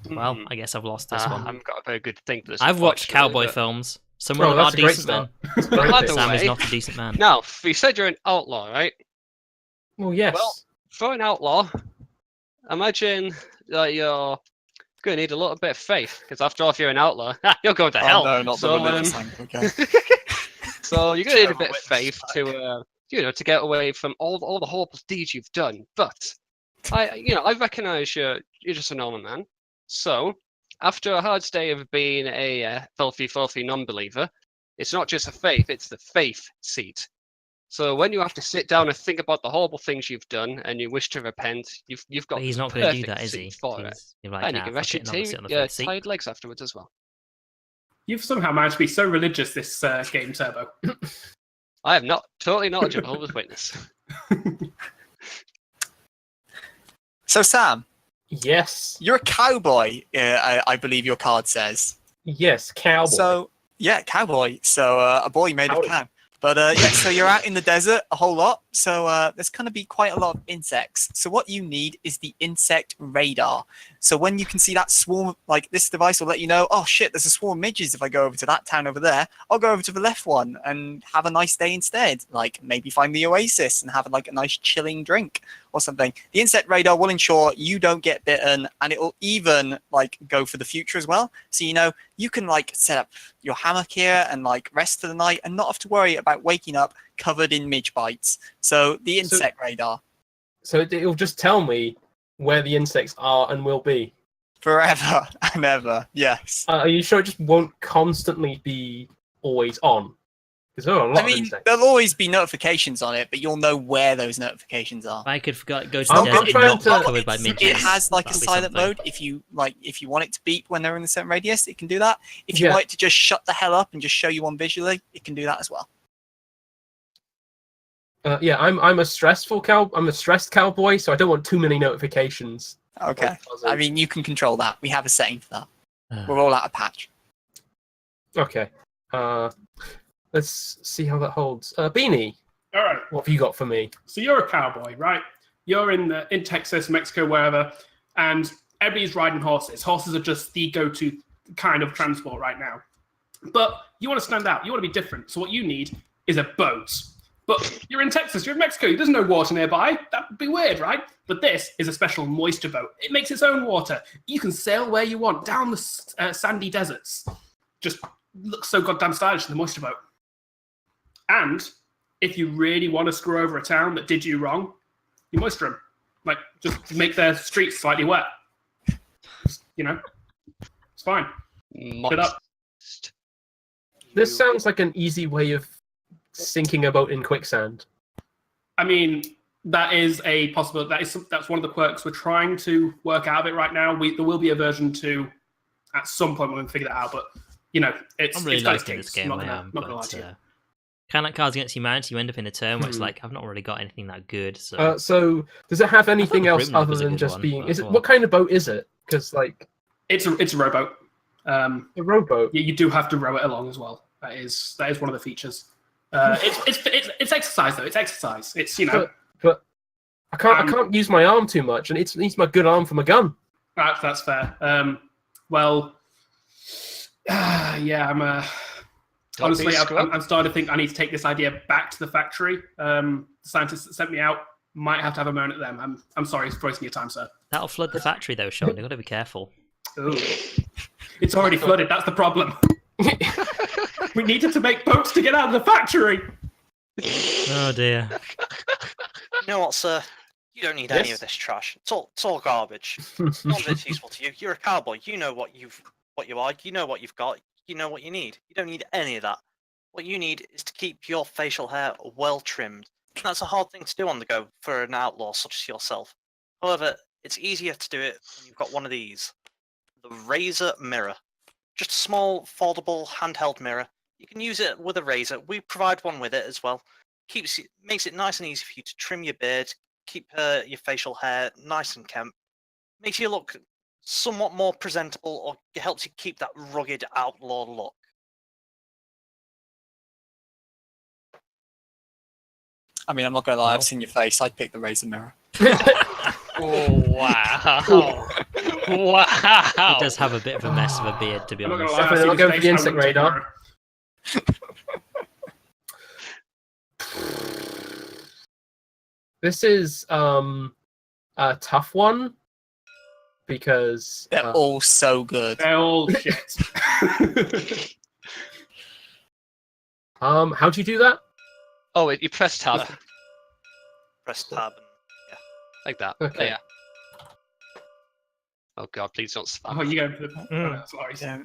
Well, I guess I've lost this I one. haven't got a very good thing for this. I've watched unfortunately, cowboy but- films. Some of Oh, them are that's a great decent start. men. That's a great Either bit. Sam is way- not a decent man. Now, you said you're an outlaw, right? Well, yes. Well, for an outlaw, imagine that you're going to need a little bit of faith, because after all, if you're an outlaw, you're going to hell. oh no, not the So, religious angle. Okay. So you're going to need a bit of Witness faith to, to get away from all the horrible deeds you've done. But I recognise you're just a normal man. So after a hard day of being a filthy non-believer, it's not just a faith; it's the faith seat. So when you have to sit down and think about the horrible things you've done and you wish to repent, you've got But he's not the going to do perfect that, is he? seat for it. He's- You're like, And you "Ah, can fuck rest it, your and I'll sit on the your fifth seat." tired legs afterwards as well. You've somehow managed to be so religious this game, Turbo. I am not totally knowledgeable with witness. So Sam, Yes. you're a cowboy. I believe your card says. Yes, cowboy. So Yeah, cowboy. So a boy made Howdy. of cow. But yeah, so you're out in the desert a whole lot. So there's going to be quite a lot of insects. So what you need is the insect radar. So when you can see that swarm, like this device will let you know, oh shit, there's a swarm of midges. If I go over to that town over there, I'll go over to the left one and have a nice day instead. Like maybe find the oasis and have like a nice chilling drink or something. The insect radar will ensure you don't get bitten, and it will even like go for the future as well. So you know you can like set up your hammock here and like rest for the night and not have to worry about waking up covered in midge bites. So the insect radar So it'll just tell me where the insects are and will be. forever and ever. Yes. Are you sure it just won't constantly be always on? Because there are a lot I of mean, insects. there'll always be notifications on it, but you'll know where those notifications are. If I could go to the I'm desert trying and not to- be covered by midges. It has like a that'd be silent something. mode. If you want it to beep when they're in a certain radius, it can do that. If you Yeah. want it to just shut the hell up and just show you one visually, it can do that as well. Yeah, I'm a stressed cowboy, so I don't want too many notifications. Okay. Like buzzing. I mean, you can control that. We have a setting for that. We're all out of patch. Okay. Let's see how that holds. Beanie, All right. what have you got for me? So you're a cowboy, right? You're in Texas, Mexico, wherever, and everybody's riding horses. Horses are just the go-to kind of transport right now. But you want to stand out. You want to be different. So what you need is a boat. But you're in Texas. You're in Mexico. There's no water nearby. That would be weird, right? But this is a special moisture boat. It makes its own water. You can sail where you want down the sandy deserts. Just looks so goddamn stylish in the moisture boat. And if you really want to screw over a town that did you wrong, you moisture them. Like, just make their streets slightly wet. You know? It's fine. Shut up. This sounds like an easy way of sinking a boat in quicksand. I mean, that is a possibility. That's one of the quirks we're trying to work out of it right now. There will be a version 2 at some point when we figure that out, but you know, it's I'm really it's got its liking this kinks. game. Not I gonna- am, not gonna lie but to you. kind of like Cards Against Humanity, you end up in a turn where it's like I've not really got anything that good. So So does it have anything the else Grimlock other was a than good just one, being? but Is it go on. what kind of boat is it? Because like It's a rowboat. a rowboat. You do have to row it along as well. That is one of the features. It's exercise though. It's exercise. It's But I can't use my arm too much, and it needs my good arm for my gun. that's fair. Yeah, honestly, I'm starting to think I need to take this idea back to the factory. The scientists that sent me out might have to have a moment at them. I'm sorry for wasting your time, sir. that'll flood the factory though, Sean. You've got to be careful. Ooh. It's already flooded. That's the problem. We needed to make boats to get out of the factory. Oh dear. You know what, sir? You don't need any Yes? of this trash. It's all garbage. None of it's useful to you. You're a cowboy. You know what you are. You know what you've got. You know what you need. You don't need any of that. What you need is to keep your facial hair well trimmed. That's a hard thing to do on the go for an outlaw such as yourself. However, it's easier to do it when you've got one of these. The Razor Mirror. Just a small, foldable, handheld mirror. You can use it with a razor. We provide one with it as well. Makes it nice and easy for you to trim your beard, keep your facial hair nice and kempt. Makes you look somewhat more presentable, or helps you keep that rugged outlaw look. I mean, I'm not gonna lie. I've seen your face. I'd pick the razor mirror. Oh, wow. Wow. He does have a bit of a mess of a beard, to be I'm not honest. gonna lie. I've Definitely seen not his going face, for the I insect wouldn't take radar. This is a tough one because They're all so good. They're all shit. how do you do that? Oh, you press tab Press tab and like that. Okay. There. Oh god, please don't spam. Oh, you going for the? Oh, no, sorry. Yeah.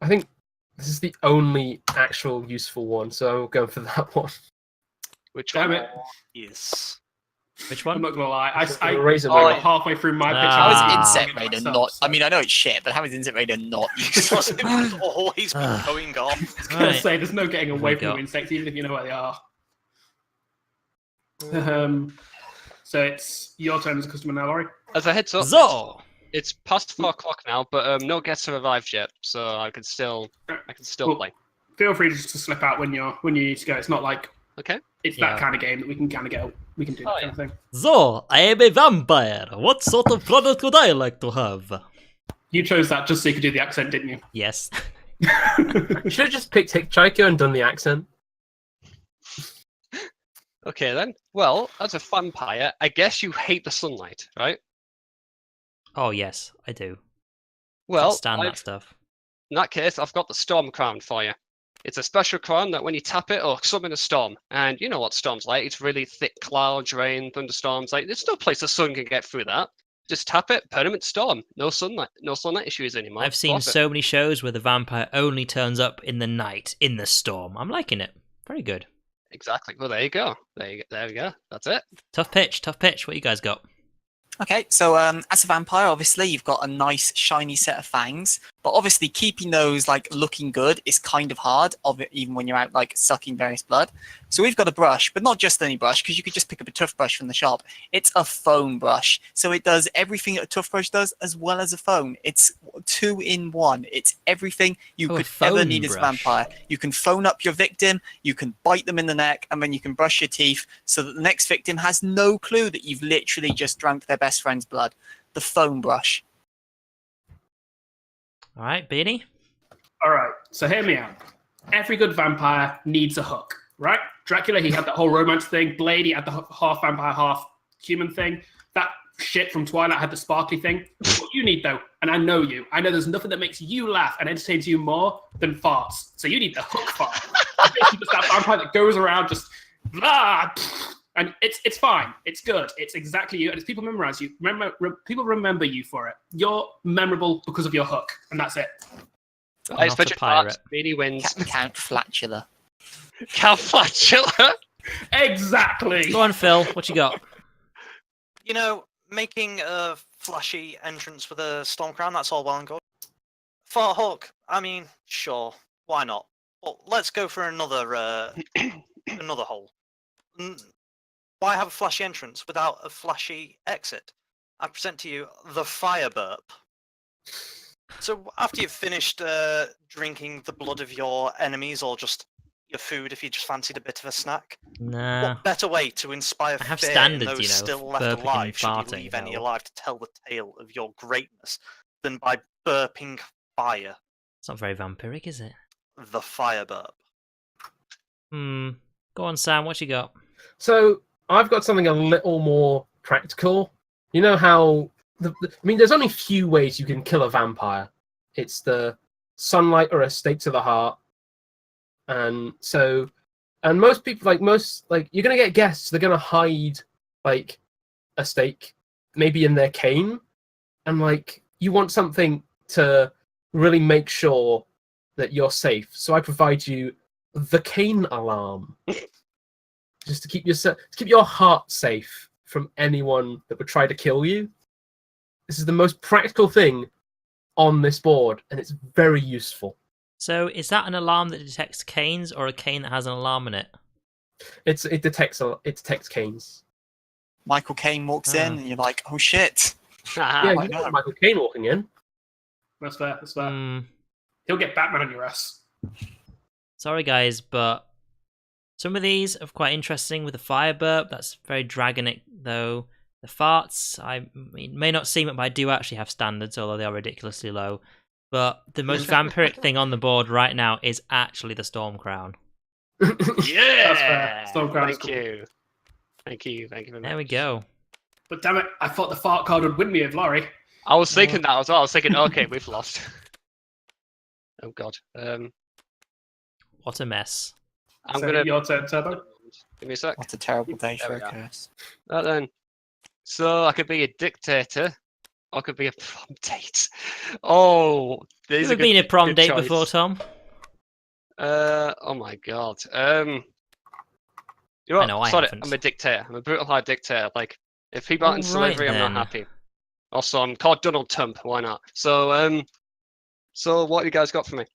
I think this is the only actual useful one, so I'm going for that one. Which Damn one? it! Which I'm one? not gonna lie. I Razor got Mirror. halfway through my pitch. How is Ah. Insect Raider not? I mean, I know it's shit, but how is Insect Raider not useful? it was always been going off. I was gonna Right. say there's no getting away we from go. the insects, even if you know where they are. So it's your turn as a customer now, Laurie. As a heads up, So, it's past 4 o'clock now, but no guests have arrived yet, so I can still Well, play. Feel free just to slip out when you need to go. It's not like Okay. it's Yeah. that kind of game that we can kind of get. We can do that kind of thing. so I am a vampire. What sort of product would I like to have? You chose that just so you could do the accent, didn't you? Yes. You should have just picked Hitchhiker and done the accent. Okay then. Well, as a vampire, I guess you hate the sunlight, right? Oh yes, I do. Well, Can't stand that stuff. in that case, I've got the storm crown for you. It's a special crown that when you tap it, it'll summon a storm. And you know what storm's like. It's really thick clouds, rain, thunderstorms. Like, there's no place the sun can get through that. Just tap it, permanent storm. No sunlight issues anymore. I've seen Love it. so many shows where the vampire only turns up in the night, in the storm. I'm liking it. Very good. Exactly. Well, there you go. There we go. That's it. Tough pitch. What you guys got? Okay, so as a vampire, obviously you've got a nice shiny set of fangs, but obviously keeping those like looking good is kind of hard, even when you're out like sucking various blood. So we've got a brush, but not just any brush, because you could just pick up a toothbrush from the shop. It's a phone brush, so it does everything a toothbrush does as well as a phone. It's 2-in-1. It's everything you could ever need as a vampire. You can phone up your victim, you can bite them in the neck, and then you can brush your teeth so that the next victim has no clue that you've literally just drank their best friend's blood. The phone brush. All right, Beanie. All right, so hear me out. Every good vampire needs a hook, right? Dracula, he had that whole romance thing. Blade, he had the half vampire, half human thing. That shit from Twilight had the sparkly thing. What you need, though, and I know there's nothing that makes you laugh and entertains you more than farts. So you need the hook fart. It's basically just that vampire that goes around just, and it's fine. It's good. It's exactly you. And it's people memorize you. People remember you for it. You're memorable because of your hook, and that's it. I'm not a pirate. Beanie wins. Count Flatula. Count Flatula. Exactly. Go on, Phil. What you got? You know, making a flashy entrance with a storm crown, that's all well and good. For a hook, I mean, sure, why not? Well, let's go for another another hole. Why have a flashy entrance without a flashy exit? I present to you the fire burp. So after you've finished drinking the blood of your enemies or just your food, if you just fancied a bit of a snack, Nah. what better way to inspire I have fear standards, in those you know, still left burping and alive, should farting, you leave any though. alive, to tell the tale of your greatness than by burping fire? It's not very vampiric, is it? The fire burp. Go on, Sam. What you got? So I've got something a little more practical. You know how there's only few ways you can kill a vampire. It's the sunlight or a stake to the heart. And most people, you're gonna get guests. They're gonna hide like a stake, maybe in their cane, and you want something to really make sure that you're safe. So I provide you the cane alarm, just to keep your heart safe from anyone that would try to kill you. This is the most practical thing on this board, and it's very useful. So, is that an alarm that detects canes, or a cane that has an alarm in it? It detects canes. Michael Caine walks in, and you're like, "Oh shit!" Yeah, you know Michael Caine walking in. That's fair. He'll get Batman on your ass. Sorry, guys, but some of these are quite interesting with the fire burp. That's very dragonic, though. The farts, may not seem it, but I do actually have standards, although they are ridiculously low. But the most vampiric thing on the board right now is actually the Storm Crown. Yeah! Storm Crown is Thank cool. you. Thank you very much. There we go. But damn it, I thought the fart card would win me of Laurie. I was thinking that as well. I was thinking, okay, we've lost. Oh god. What a mess. I'm So gonna. your turn, Turbo. Give me a sec. What a terrible day There for we a are. curse. Right then. So I could be a dictator. Or I could be a prom date. Oh, these Have are you been a prom good date choice. before, Tom? Oh my god. You know what? I know, I Sorry, haven't. I'm a dictator. I'm a brutal hard dictator. Like, if people aren't in Alright slavery, I'm then. not happy. Also, I'm called Donald Trump. Why not? So what you guys got for me?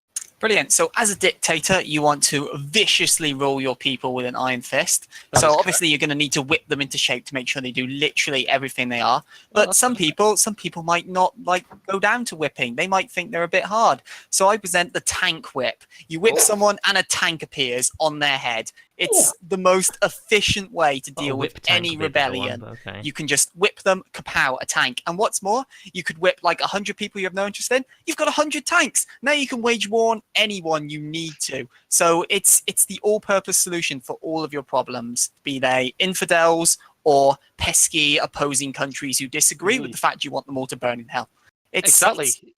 Brilliant. So as a dictator, you want to viciously rule your people with an iron fist. That So is obviously you're going to need to whip them into shape to make sure they do literally everything they are. But that's some people might not like go down to whipping. They might think they're a bit hard. So I present the tank whip. You whip someone and a tank appears on their head. It's the most efficient way to deal with whip tank any would be a better one, rebellion. but okay. You can just whip them, kapow, a tank. And what's more, you could whip like 100 people you have no interest in. You've got 100 tanks. Now you can wage war on anyone you need to. So it's the all-purpose solution for all of your problems, be they infidels or pesky opposing countries who disagree with the fact you want them all to burn in hell. It's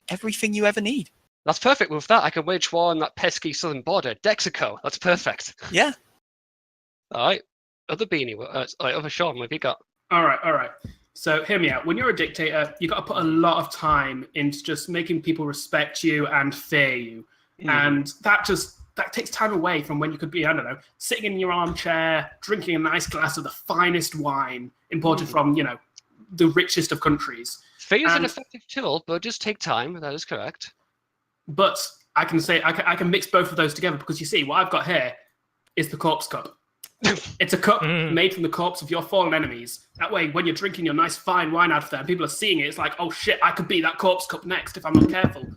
everything you ever need. That's perfect. With that, I can wage war on that pesky southern border, Dexico. That's perfect. Yeah. All right. Other beanie. Other Sean, what have you got? All right. So hear me out. When you're a dictator, you got to put a lot of time into just making people respect you and fear you, and that takes time away from when you could be, I don't know, sitting in your armchair, drinking a nice glass of the finest wine imported from, the richest of countries. Fear is an effective tool, but just take time. That is correct. But I can say I can mix both of those together because you see, what I've got here is the corpse cup. It's a cup made from the corpse of your fallen enemies. That way, when you're drinking your nice fine wine out of there and people are seeing it, it's like, oh shit, I could be that corpse cup next if I'm not careful.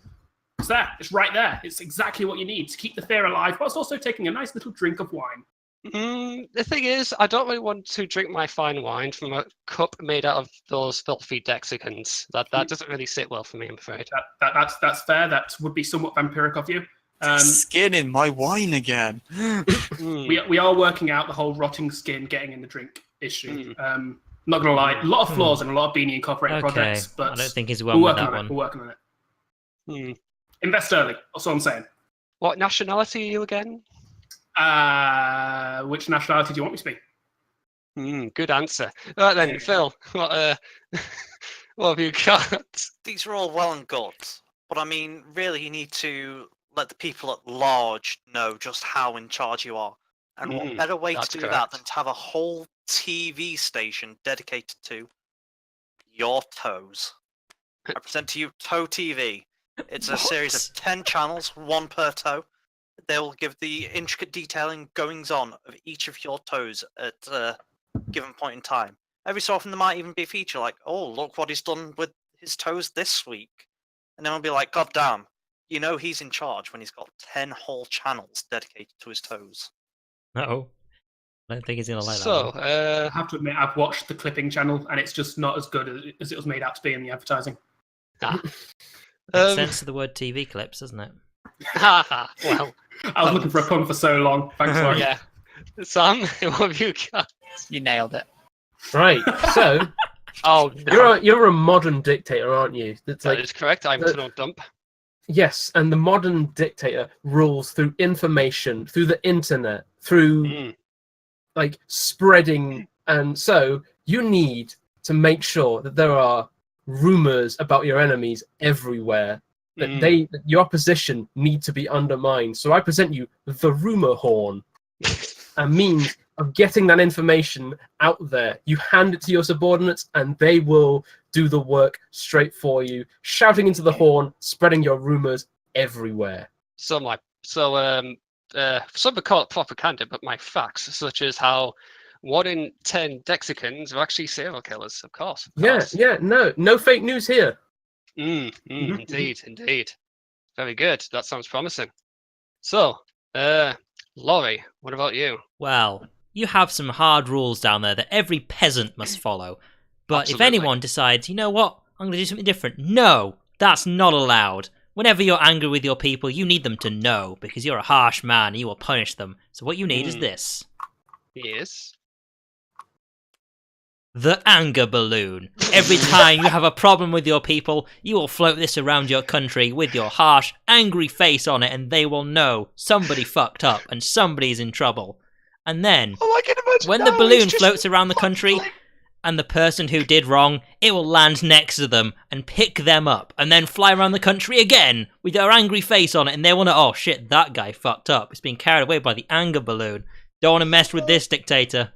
It's there. It's right there. It's exactly what you need to keep the fear alive, whilst also taking a nice little drink of wine. The thing is, I don't really want to drink my fine wine from a cup made out of those filthy Dexicans. That doesn't really sit well for me, I'm afraid. That's fair. That would be somewhat vampiric of you. Skin in my wine again. We are working out the whole rotting skin getting in the drink issue. Not gonna lie, a lot of flaws in a lot of Beanie Incorporated projects, but I don't think he's well with that one. We're working on it. Invest early. That's what I'm saying. What nationality are you again? Which nationality do you want me to be? Good answer. Right then, Phil, what have you got? These are all well and good, but I mean, really, you need to let the people at large know just how in charge you are. And what better way to do that than to have a whole TV station dedicated to your toes? I present to you Toe TV. It's a series of 10 channels, one per toe. They will give the intricate detailing goings-on of each of your toes at a given point in time. Every so often there might even be a feature like, oh, look what he's done with his toes this week. And then we'll be like, God damn, you know he's in charge when he's got 10 whole channels dedicated to his toes. No, I don't think he's going to like that. So, I have to admit, I've watched the clipping channel, and it's just not as good as it was made out to be in the advertising. Makes sense to the word TV clips, doesn't it? Well, I was looking for a pun for so long. Thanks, Laurie. yeah. Sam, what have you got? You nailed it. Right. So Oh, no. you're a modern dictator, aren't you? That's That is correct. I'm to no dump. Yes, and the modern dictator rules through information, through the internet, through like spreading, and so you need to make sure that there are rumors about your enemies everywhere. That your opposition need to be undermined. So I present you the rumor horn, a means of getting that information out there. You hand it to your subordinates, and they will do the work straight for you, shouting into the horn, spreading your rumors everywhere. Some would call it propaganda, but my facts, such as how 1 in 10 Dexicans are actually serial killers, of course. Yeah, no fake news here. Indeed. Very good. That sounds promising. So, Laurie, what about you? Well, you have some hard rules down there that every peasant must follow. But Absolutely. if anyone decides, you know what, I'm going to do something different, no, that's not allowed. Whenever you're angry with your people, you need them to know, because you're a harsh man and you will punish them. So what you need is this. Yes. The anger balloon. Every time you have a problem with your people, you will float this around your country with your harsh, angry face on it, and they will know somebody fucked up and somebody's in trouble. And then, I can imagine when the balloon floats around the country, and the person who did wrong, it will land next to them and pick them up, and then fly around the country again with their angry face on it, and they will know, oh shit, that guy fucked up. It's been carried away by the anger balloon. Don't want to mess with this dictator.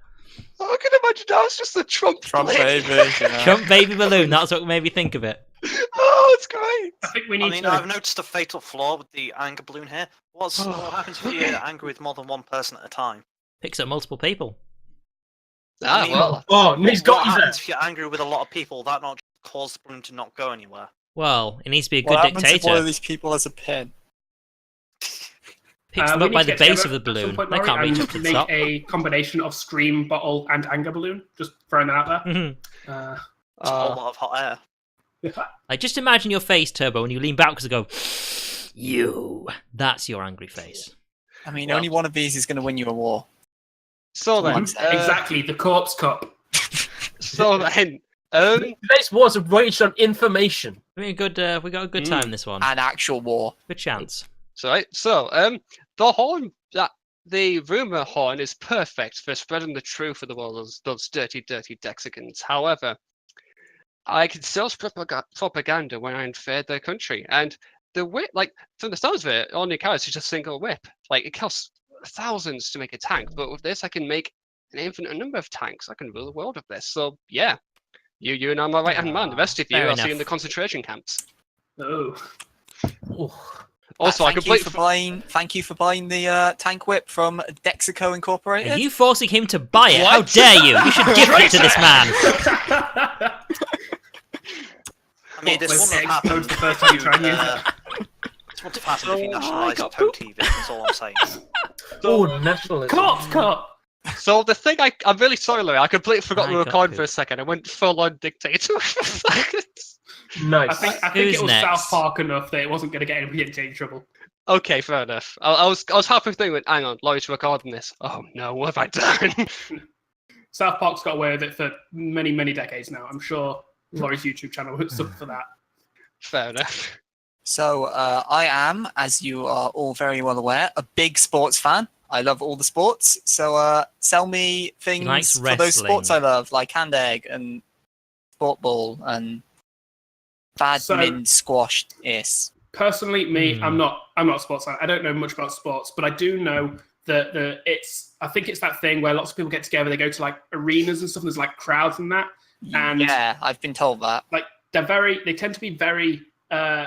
I can imagine now it's just the Trump Trump baby. Trump baby balloon, that's what made me think of it. Oh, it's great. I think we I need mean, to. I've noticed a fatal flaw with the anger balloon here. What happens if you're angry with more than one person at a time? Picks up multiple people. Ah, I mean, well. Oh, he's got What you there. happens if you're angry with a lot of people? That not cause the balloon to not go anywhere? Well, it needs to be a What good happens if one dictator. of these people has a pin? Picks them we up need by to the get base together of the at some balloon. point, They Laurie, can't reach and up to the make top. a combination of scream, bottle, and anger balloon. Just throwing that out there. Mhm. It's a whole lot of hot air. Like, just imagine your face, Turbo, and you lean backwards and go, "You." That's your angry face. I mean, Well- only one of these is going to win you a war. So then, Exactly, the corpse cup. so then, Today's wars are waged on information. We got a good time this one. An actual war. Good chance. the horn that the rumor horn is perfect for spreading the truth of the world of those dirty, dirty Dexicans. However, I can still spread propaganda when I invade their country, and the whip, like from the sounds of it, all you carry is just a single whip. Like it costs thousands to make a tank, but with this, I can make an infinite number of tanks. I can rule the world with this. So yeah, you and I'm my right hand man. The rest of you, fair I'll see you in enough. the concentration camps. Oh. Oh, Also, I thank completely you for buying the tank whip from Dexico Incorporated. Are you forcing him to buy it? What? How dare you? You should gift it to this man. I mean, this Well, wouldn't have explodes happened the first time you if try and use this wouldn't have happened if you Oh, I nationalised got Toe poop. TV. That's all I'm saying. oh, nationalism. Corpse cup. So the thing I'm really sorry, Louis. I completely forgot I we were got recording poop. for a second. I went full on dictator for a second. Nice. I think Who's it was next? South Park enough that it wasn't going to get anybody into any trouble. Okay, fair enough. I was halfway through and hang on, Laurie's recording this. Oh no, what have I done? South Park's got away with it for many, many decades now. I'm sure Laurie's YouTube channel would suffer for that. Fair enough. So I am, as you are all very well aware, a big sports fan. I love all the sports. So sell me things likes for those sports I wrestling. love, like hand egg and sport ball and badminton, squash. Yes. Personally, me, Hmm. I'm not a sports fan. I don't know much about sports, but I do know that I think it's that thing where lots of people get together, they go to like arenas and stuff, and there's like crowds and that. And Yeah, I've been told that. like they tend to be very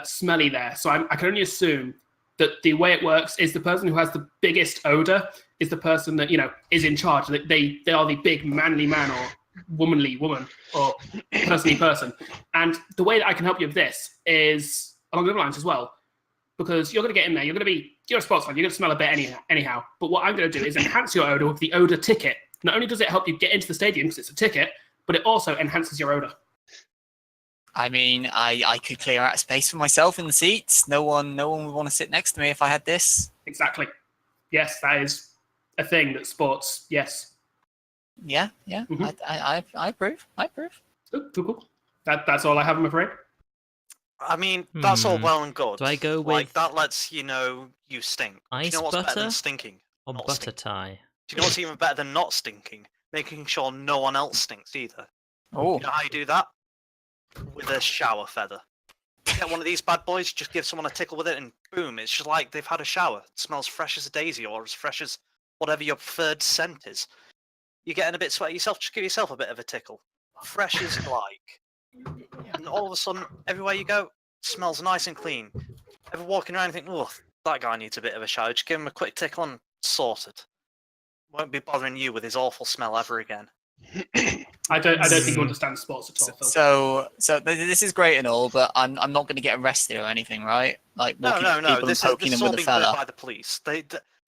smelly there. So I can only assume that the way it works is the person who has the biggest odor is the person that, is in charge. They are the big manly man or womanly woman or personly person. And the way that I can help you with this is along the other lines as well, because you're going to get in there. You're a sports fan. You're going to smell a bit anyhow. But what I'm going to do is enhance your odor with the odor ticket. Not only does it help you get into the stadium because it's a ticket, but it also enhances your odor. I mean, I could clear out space for myself in the seats. No one would want to sit next to me if I had this. Exactly. Yes, that is a thing that sports. Yes. Yeah. Mhm. I approve. I approve. Cool. That's all I have, I'm afraid. I mean, that's all Hmm. well and good. Do I go Like, with that lets you know you stink. Do ice you know what's better butter than stinking? or Not butter stink. tie? Do you know what's even better than not stinking? Making sure no one else stinks either. Oh, You know how you do that? With a shower feather. Get one of these bad boys, just give someone a tickle with it, and boom, it's just like they've had a shower. It smells fresh as a daisy, or as fresh as whatever your preferred scent is. You're getting a bit sweaty yourself, just give yourself a bit of a tickle. Fresh as like. And all of a sudden, everywhere you go, it smells nice and clean. Ever walking around and think, oh, that guy needs a bit of a shower, just give him a quick tickle and sorted. Won't be bothering you with his awful smell ever again. I don't think you understand sports at all, Phil. so this is great and all, but I'm not going to get arrested or anything, right? Like walking up to people and This poking is them all with a being done feather. by the police. They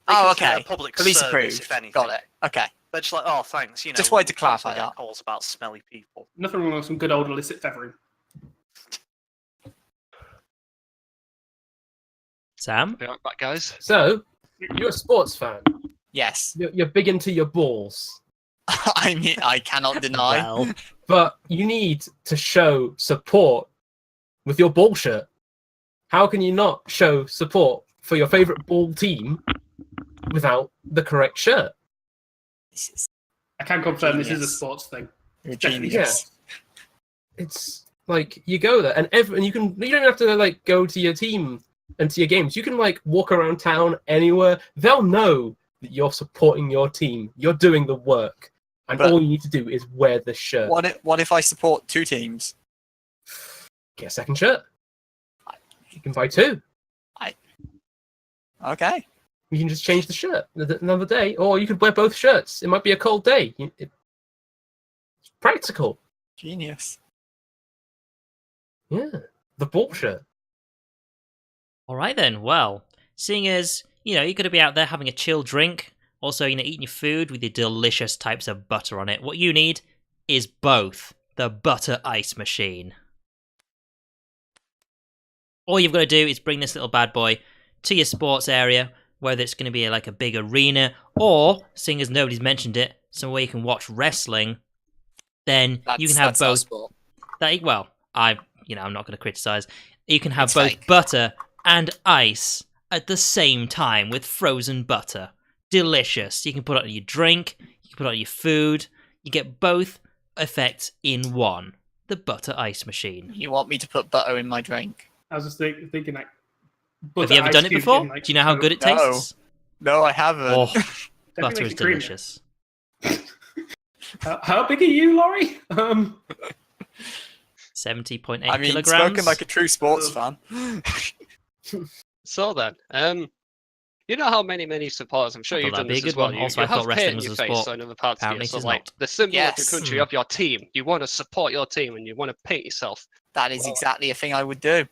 Oh, consider it okay. a public Police service, approved. if anything. Got it. Okay. They're just like, oh, thanks. Just wanted to we constantly clarify get that. calls about smelly people. Nothing wrong with some good old illicit feathering. Sam? Be right back, guys. So, you're a sports fan. Yes. You're big into your balls. I mean, I cannot deny. Well, But you need to show support with your ball shirt. How can you not show support for your favourite ball team without the correct shirt? This is I can confirm this is a Genius. sports thing. you're a Definitely, genius. It's like you go there and you don't have to like go to your team and to your games. You can like walk around town anywhere. They'll know that you're supporting your team. You're doing the work. And But- all you need to do is wear the shirt. What if I support two teams? Get a second shirt. You can buy 2. Okay. You can just change the shirt another day, or you could wear both shirts. It might be a cold day. It's practical. Genius. Yeah, the ball shirt. All right then. Well, seeing as you're going to be out there having a chill drink, also eating your food with your delicious types of butter on it, what you need is both the butter ice machine. All you've got to do is bring this little bad boy to your sports area, whether it's going to be like a big arena, or, seeing as nobody's mentioned it, somewhere you can watch wrestling, then you can have both. Well, I'm not going to criticize. You can have both butter and ice at the same time with frozen butter. Delicious. You can put it on your drink, you can put it on your food. You get both effects in one. The butter ice machine. You want me to put butter in my drink? I was just thinking like. Have you ever done it before? Do you know how good it tastes? No, I haven't. Oh, butter is delicious. How big are you, Laurie? 70.8 I mean, kilograms. spoken like a true sports fan. So then, you know how many supporters, I'm sure I thought you've done that'd be a this as good well. one. You, Also, you I thought have wrestling paint in was your a face sport. on other parts of Apparently you. So it is like not. the symbol of the Yes. country of your team, you want to support your team and you want to paint yourself. That is exactly a thing I would do.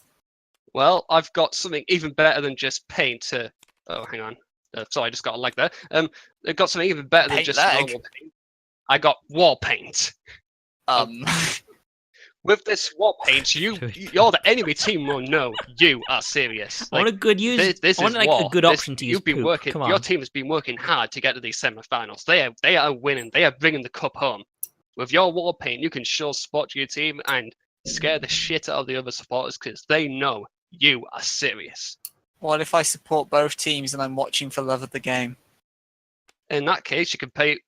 Well, I've got something even better than just paint. Oh, hang on. Sorry, I just got a leg there. I've got something even better than Paint just leg? normal paint. I got wall paint. With this wall paint, you're the enemy team will know you are serious. I want a good use. This I want is like war. a good option to use You've been poop. working. Come on. Your team has been working hard to get to these semi-finals. They are winning. They are bringing the cup home. With your wall paint, you can show support to your team and scare the shit out of the other supporters because they know you are serious. What if I support both teams and I'm watching for love of the game? In that case, you can paint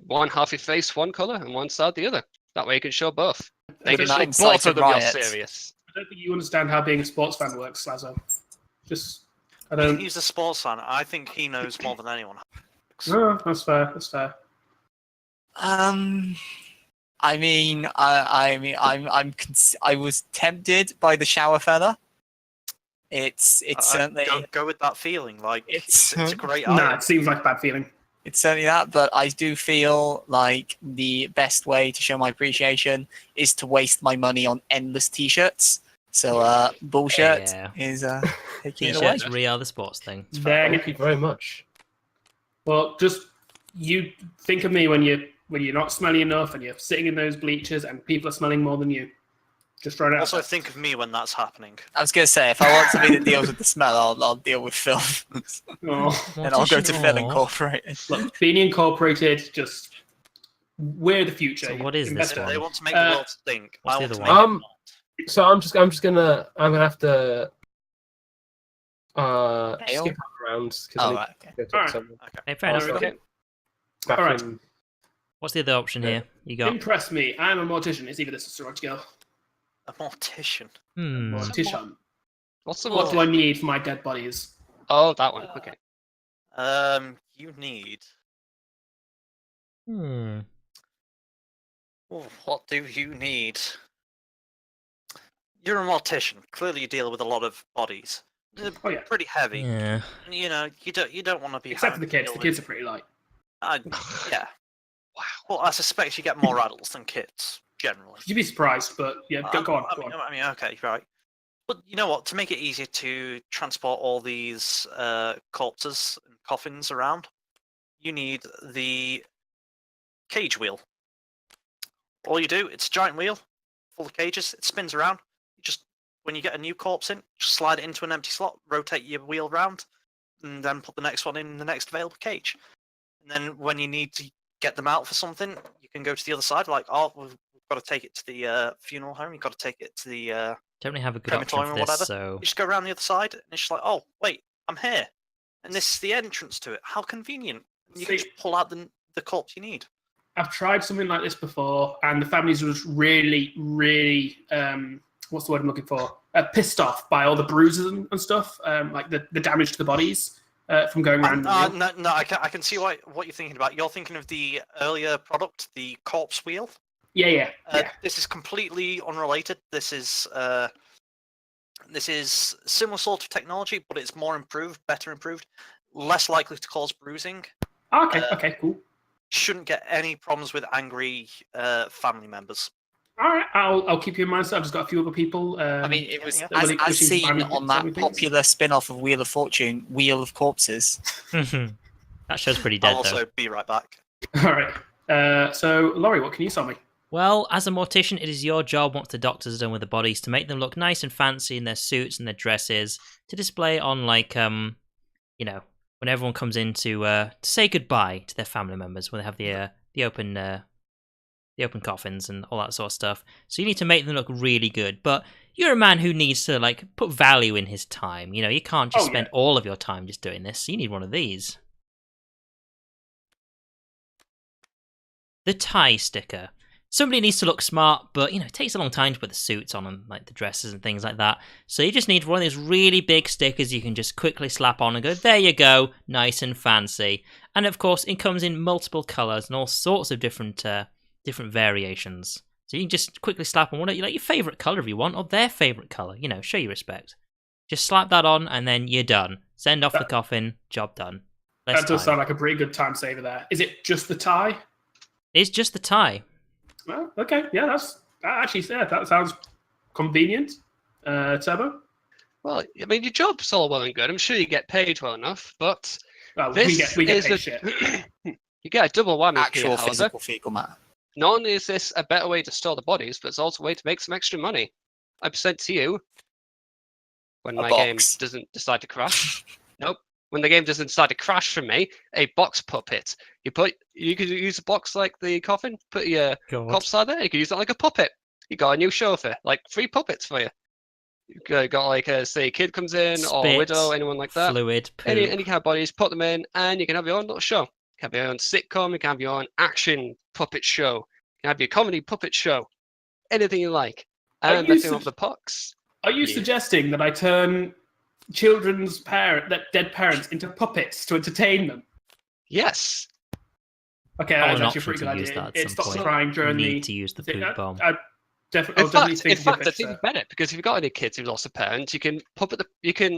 one half your face one color and one side the other. That way, you can show both. They can Wouldn't that show incite both of a them you're riot? serious. I don't think you understand how being a sports fan works, Lazo. I If don't. he's a sports fan, I think he knows more than anyone. No, that's fair. That's fair. I mean, I was tempted by the shower fella. It's certainly Go with that feeling. Like It's- it's a great Nah, item. it seems like a bad feeling. it's certainly that, but I do feel like the best way to show my appreciation is to waste my money on endless t-shirts. So bullshit Yeah. is taking it away. T-shirts really are the sports thing. There. Thank you very much. Well, just you think of me when you're not smelly enough and you're sitting in those bleachers and people are smelling more than you. Just throwing it out. Also, there. think of me when that's happening. I was gonna say if I want something that deals with the smell, I'll deal with Phil, Oh, and I'll go to Phil Aw. Incorporated. look, Beanie Incorporated, just we're the future. So what is Invest this in If one? they want to make the world think. what's I the want to other make one? it not. So I'm gonna have to Ale? skip around because Oh, right, okay. go talk Alright. to someone. Hey, fair enough. Okay. Back Alright. in- What's the other option here? You got? Impress me. I'm a mortician. It's either this or to go. A mortician. Hmm. Mortician. What's the What do I need for my dead bodies? Oh, that one. Okay. You need. Hmm. Oh, what do you need? You're a mortician. Clearly, you deal with a lot of bodies. They're Oh yeah. pretty heavy. Yeah. And, you know, you don't want to be. Except for the having to kids. deal The kids are pretty light. with- yeah. Wow. Well, I suspect you get more adults than kids generally. You'd be surprised, but yeah, go on. I Go mean, on. I mean, okay, right. But you know what? To make it easier to transport all these corpses and coffins around, you need the cage wheel. All you do, it's a giant wheel full of cages. It spins around. You just when you get a new corpse in, just slide it into an empty slot, rotate your wheel round, and then put the next one in the next available cage. And then when you need to get them out for something, you can go to the other side. Like, oh, we've got to take it to the funeral home. You've got to take it to the. Don't really have a good option Crematorium for or this, whatever. so You just go around the other side, and it's just like, oh, wait, I'm here, and this is the entrance to it. How convenient! You can See- just pull out the corpse you need. I've tried something like this before, and the families were just really, really, what's the word I'm looking for? Pissed off by all the bruises and stuff, like the damage to the bodies from going around. No, I can see what you're thinking about. You're thinking of the earlier product, the corpse wheel. Yeah. This is completely unrelated. This is This is similar sort of technology, but it's more improved, better improved, less likely to cause bruising. Okay, okay, cool. Shouldn't get any problems with angry family members. All right, I'll keep you in mind. So I've just got a few other people. I mean, it was yeah. as wishing to buy seen me on so that many things. popular spin-off of Wheel of Fortune, Wheel of Corpses. That show's pretty I'll dead, also though. be right back. All right. So Laurie, what can you sell me? Well, as a mortician, it is your job, once the doctors are done with the bodies, to make them look nice and fancy in their suits and their dresses, to display on, like, you know, when everyone comes in to say goodbye to their family members, when they have the open coffins and all that sort of stuff. So you need to make them look really good. But you're a man who needs to, like, put value in his time. You know, you can't just spend all of your time just doing this. So you need one of these. The tie sticker. Somebody needs to look smart, but, you know, it takes a long time to put the suits on and, like, the dresses and things like that. So you just need one of those really big stickers you can just quickly slap on and go, there you go, nice and fancy. And, of course, it comes in multiple colours and all sorts of different variations. So you can just quickly slap on one of your favourite colour if you want, or their favourite colour. You know, show your respect. Just slap that on and then you're done. Send off the coffin, job done. That does sound like a pretty good time saver there. Is it just the tie? It's just the tie. Well, okay, yeah, that sounds convenient. Turbo? Well, I mean, your job's all well and good. I'm sure you get paid well enough, but Well, this we get is paid shit. you get a double whammy Actual here, however. physical fecal matter. Not only is this a better way to store the bodies, but it's also a way to make some extra money. I present to you when my game doesn't decide to crash. Nope. When the game doesn't decide to crash for me, a box puppet. You could use a box like the coffin, put your corpse side there, you could use it like a puppet. You got a new chauffeur, like 3 puppets for you. You got like say a kid comes in, Spit, or a widow, anyone like that. Fluid, poop. Any kind of bodies, put them in, and you can have your own little show. You can have your own sitcom, you can have your own action puppet show, you can have your comedy puppet show. Anything you like. And the thing of the pucks. Are you suggesting that I turn children's dead parents into puppets to entertain them? Yes. Okay, that's actually a pretty good idea. It stops crying during the... to use the poop bomb. I'll definitely think in fact, it's even better because if you've got any kids who've lost a parent, you can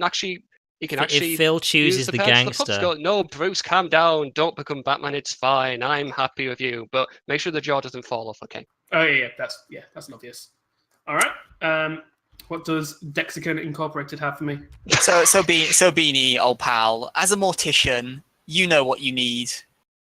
actually if Phil chooses use the parents gangster. Go, no, Bruce, calm down. Don't become Batman. It's fine. I'm happy with you, but make sure the jaw doesn't fall off. Okay. Oh yeah, that's obvious. All right. What does Dexicon Incorporated have for me? So Beanie, old pal, as a mortician, you know what you need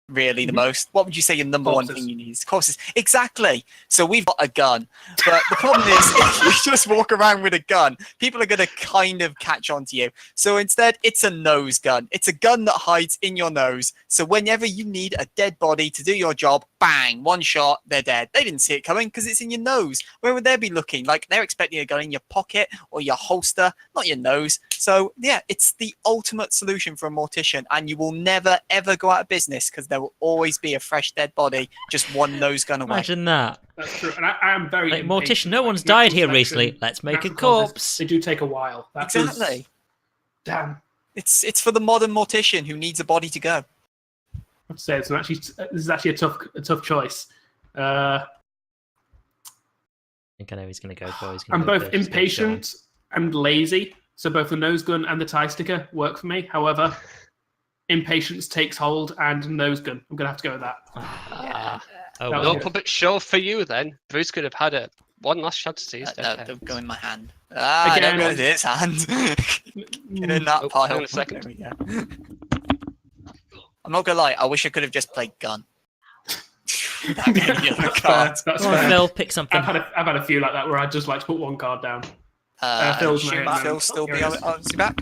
really the most. What would you say your number one thing you need is? Corpses. Exactly. So we've got a gun. But the problem is, if you just walk around with a gun, people are going to kind of catch on to you. So instead, it's a nose gun. It's a gun that hides in your nose. So whenever you need a dead body to do your job, bang, one shot, they're dead. They didn't see it coming because it's in your nose. Where would they be looking? Like, they're expecting a gun in your pocket or your holster, not your nose. So, yeah, it's the ultimate solution for a mortician, and you will never, ever go out of business because there will always be a fresh dead body just one nose gun away. Imagine that. That's true. And I am very like, impatient. mortician, no one's died here recently. Let's make a corpse. They do take a while. Exactly. Damn. It's for the modern mortician who needs a body to go. I'd say this is actually a tough choice. I think I know he's going to go for. I'm both impatient and lazy, so both the nose gun and the tie sticker work for me. However, impatience takes hold, and nose gun. I'm going to have to go with that. No puppet show for you then. Bruce could have had one last shot to see his dead don't go in my hand. Don't go in his hand. Get in that pile. In a second. There we go. I'm not gonna lie, I wish I could have just played gun. That's fair. Phil, pick something. I've had a few like that where I'd just like to put one card down. Phil's still be back.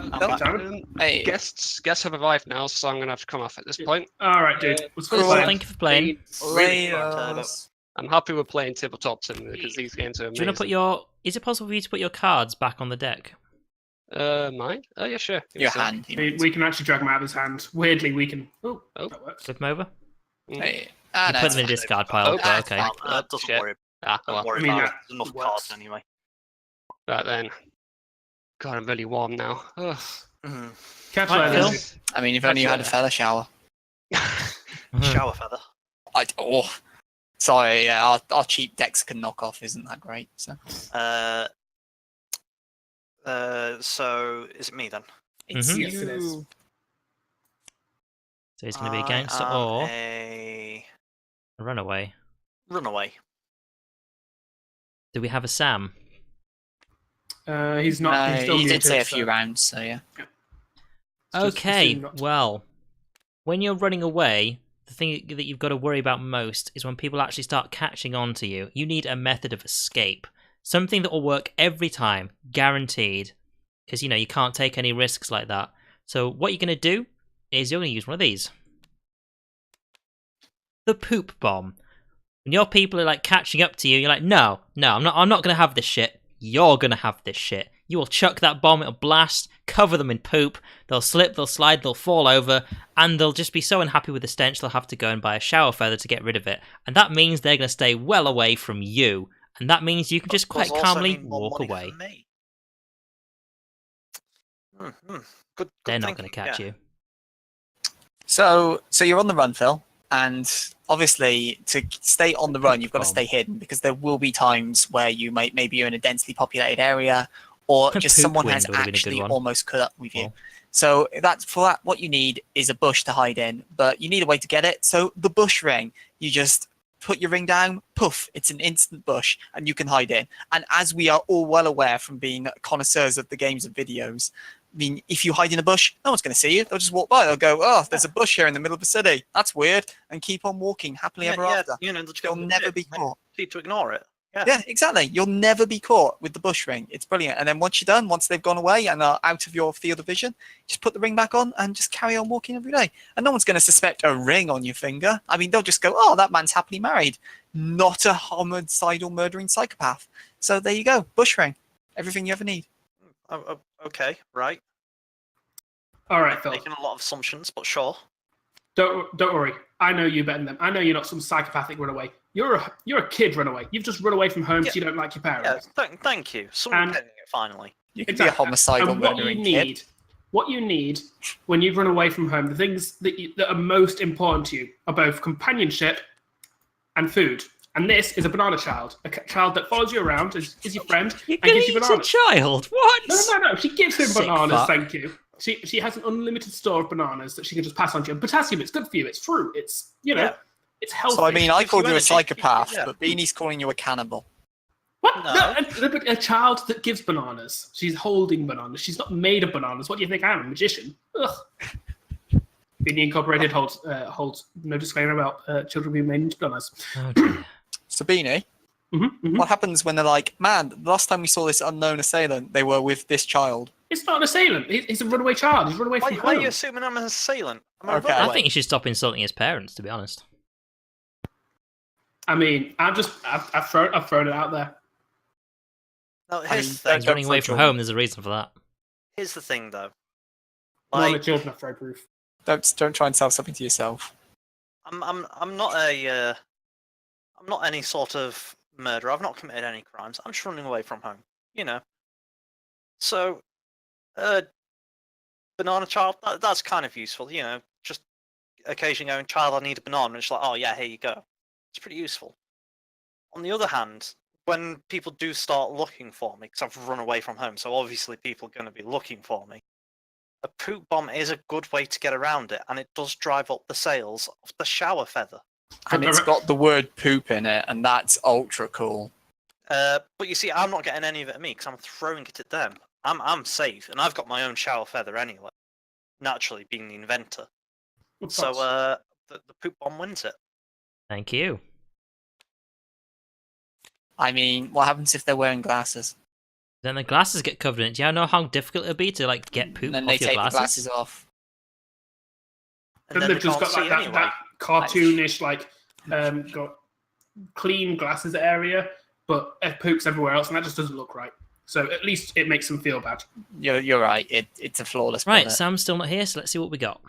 Hey, guests have arrived now, so I'm gonna have to come off at this point. All right, dude. Thank you for playing. I'm happy with playing Tabletop Simulator because these games are amazing. Do you want to put Is it possible for you to put your cards back on the deck? Mine? Oh yeah, sure. Your hand. We can actually drag them out of his hand. Weirdly, we can. Oh, that works. Flip them over. Hey, you put them in the discard pile. Okay. Doesn't worry. Don't worry about it. There's enough cards anyway. Right then. God, I'm really warm now. Phil? I mean, if only you had a feather shower. Shower feather. Sorry, yeah, our cheap Dexicon knockoff isn't that great. So. So is it me then? It's Mhm. Yes, it is. you. So he's going to be a I gangster am or a a runaway. runaway. Do we have a Sam? He's not. No, He's still he did muted, say a so few rounds, so yeah. just Okay, assume not. well, when you're running away, the thing that you've got to worry about most is when people actually start catching on to you. You need a method of escape. Something that will work every time, guaranteed. Because, you can't take any risks like that. So what you're going to do is you're going to use one of these. The poop bomb. When your people are like catching up to you, you're like, no, I'm not going to have this shit. You're going to have this shit. You will chuck that bomb, it'll blast, cover them in poop, they'll slip, they'll slide, they'll fall over, and they'll just be so unhappy with the stench they'll have to go and buy a shower feather to get rid of it. And that means they're going to stay well away from you. And that means you can just Does quite also calmly mean more walk money for away. me. Good They're not thinking, going to catch yeah. you. So you're on the run, Phil, and obviously to stay on the run, you've got to Bomb. stay hidden because there will be times where you maybe you're in a densely populated area, or just Poop someone wind has would have been a good actually one. almost caught up with you. Well. So for that, what you need is a bush to hide in, but you need a way to get it. So the bush ring, you just put your ring down, poof, it's an instant bush, and you can hide in. And as we are all well aware from being connoisseurs of the games and videos, I mean, if you hide in a bush, no one's going to see you. They'll just walk by. They'll go, "Oh, there's a bush here in the middle of the city. That's weird," and keep on walking happily ever after. They'll just You'll go, never be caught. Need to ignore it. Yeah, exactly. You'll never be caught with the bush ring. It's brilliant. And then once you're done, once they've gone away and are out of your field of vision, just put the ring back on and just carry on walking every day. And no one's going to suspect a ring on your finger. I mean, they'll just go, "Oh, that man's happily married. Not a homicidal, murdering psychopath." So there you go. Bush ring. Everything you ever need. Okay, right. All right, Phil. Making a lot of assumptions, but sure. Don't worry. I know you better than them. I know you're not some psychopathic runaway. You're a kid runaway. You've just run away from home because you don't like your Yeah, parents. thank you. Someone And- getting it finally. You can be a Exactly. homicidal, And what you murdering need, kid. what you need when you run away from home, the things that are most important to you are both companionship and food. And this is a banana child, a child that follows you around, is your friend, You're and going gives to you eat a bananas. child? What? No. She gives him Sick bananas, fuck. thank you. She has an unlimited store of bananas that she can just pass on to you. And potassium, it's good for you. It's fruit. It's Yeah. it's healthy. So I mean, I gives called you you a energy. psychopath, Yeah. but Beanie's calling you a cannibal. What? No. A child that gives bananas. She's holding bananas. She's not made of bananas. What do you think I am, a magician? Ugh. Beanie Incorporated holds no disclaimer about children being made into bananas. Oh, dear. So Beanie, what happens when they're like, "Man, the last time we saw this unknown assailant, they were with this child"? It's not an assailant. He's a runaway child. He's run away from Why are home. you assuming I'm an assailant? I'm a Okay. I runaway. think you should stop insulting his parents, to be honest. I mean, I've thrown it out there. No, I here's mean, the thing. He's running throw away from children. home, there's a reason for that. Here's the thing, though. None of the Like, children are throw proof. Don't try and sell something to yourself. I'm not a I'm not any sort of murderer. I've not committed any crimes. I'm just running away from home. So, banana child. That's kind of useful. Just occasionally going, "Child, I need a banana," and it's like, "Oh yeah, here you go." It's pretty useful. On the other hand, when people do start looking for me, because I've run away from home, so obviously people are going to be looking for me. A poop bomb is a good way to get around it, and it does drive up the sales of the shower feather. And it's got the word poop in it, and that's ultra cool. But you see, I'm not getting any of it at me because I'm throwing it at them. I'm safe, and I've got my own shower feather anyway. Naturally, being the inventor. So the poop bomb wins it. Thank you. I mean, what happens if they're wearing glasses? Then the glasses get covered in it. Do you know how difficult it'd be to get poop And then off they your take glasses? the glasses off. And Then then they've they just can't got see like anyway. that cartoonish got clean glasses area, but poops everywhere else, and that just doesn't look right. So at least it makes them feel bad. You're right. It's a flawless Right, product. Sam's still not here, so let's see what we got.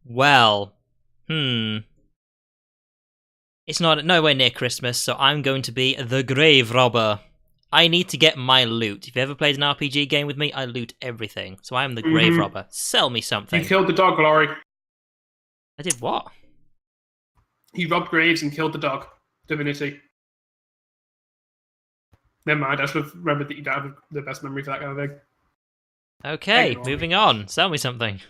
Well, it's not nowhere near Christmas, so I'm going to be the grave robber. I need to get my loot. If you ever played an RPG game with me, I loot everything. So I am the grave robber. Sell me something. You killed the dog, Laurie. I did what? He robbed graves and killed the dog. Divinity. Never mind. I should have remembered that you don't have the best memory for that kind of thing. Okay, Ignore me. moving on. Sell me something.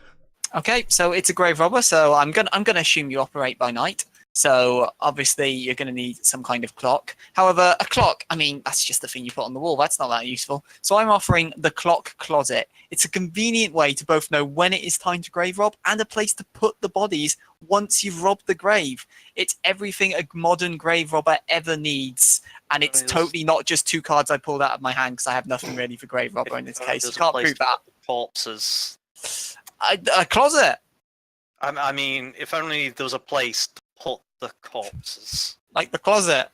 Okay, so it's a grave robber. So I'm gonna assume you operate by night. So obviously you're gonna need some kind of clock. However, a clock, I mean, that's just the thing you put on the wall. That's not that useful. So I'm offering the clock closet. It's a convenient way to both know when it is time to grave rob and a place to put the bodies once you've robbed the grave. It's everything a modern grave robber ever needs. And it's totally not just 2 cards I pulled out of my hand because I have nothing ready for grave robber in this case. You can't prove that. Corpses. A closet. I mean, if only there was a place to put the corpses. Like the closet.